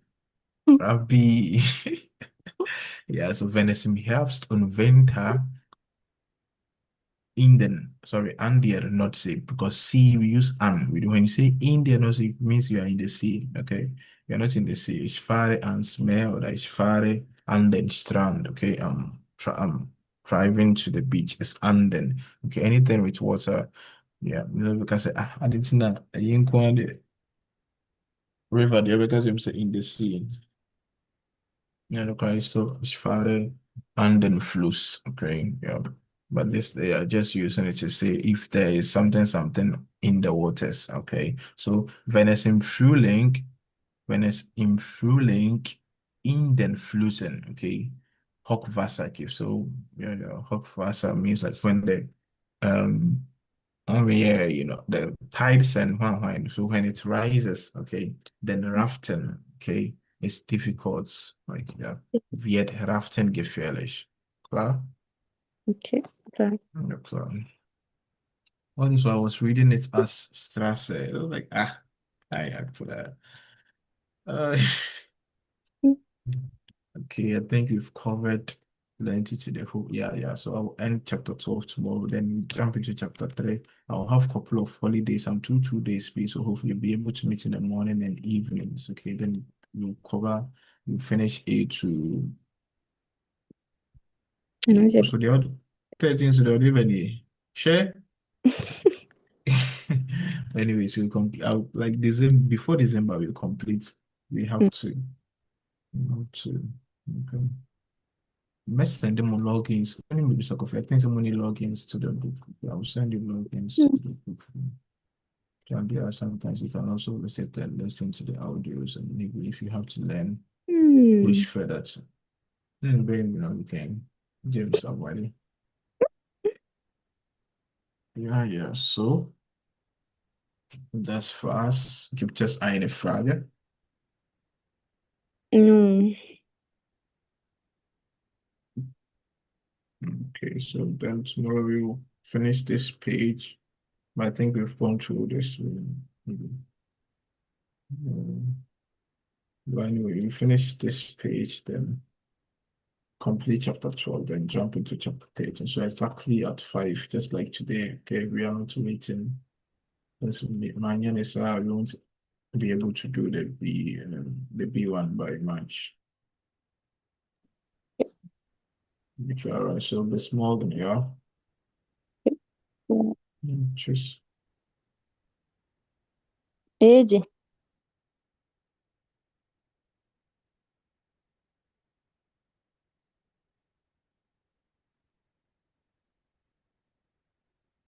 Ja, so wenn es im Herbst und Winter an der Nordsee, because sea we use an. When you say in der Nordsee, it means you are in the sea. Okay, you're not in the sea. Ich fahre ans Meer oder ich fahre an den Strand. Okay, driving to the beach is an den. Okay, anything with water. Yeah, because I didn't know the river there because I'm in the sea. Yeah, okay, so it's farther and then Fluss. Okay, yeah. But this they are just using it to say if there is something in the waters. Okay. So wenn es im Frühling in den Flüssen, okay, Hochwasser gibt. So yeah, Hochwasser means like when the um oh yeah, the tides and when so when it rises, okay, then rafting, okay, is difficult. Like yeah, wird Raften gefährlich. Klar? Okay. Okay. Ja, klar. All this while I was reading it as Strasse. I was like, I actually. Uh, okay, I think we've covered plenty to the whole. Yeah. So I'll end chapter 12 tomorrow, then jump into chapter 3. I'll have a couple of holidays. I'm 2 days free, so hopefully be able to meet in the morning and evenings. Okay, then we'll finish A to so the other 13 to the other even share. Anyways, we'll complete like December before December we'll complete. We have to. We have to. Okay. Must send them logins. When maybe I think so many logins to the book. I will send you logins to the book. And there are sometimes you can also visit and listen to the audios, and maybe if you have to learn, push further to then you can give somebody. Yeah. So that's for us. Gibt es eine Frage? Okay, so then tomorrow we'll finish this page. But I think we've gone through this. But anyway, we finish this page, then complete chapter 12, then jump into chapter 13. So exactly at 5, just like today. Okay, we are not waiting. This Manyan is we won't be able to do the B1 by March. Which are so the small, yeah. Choose. Eje.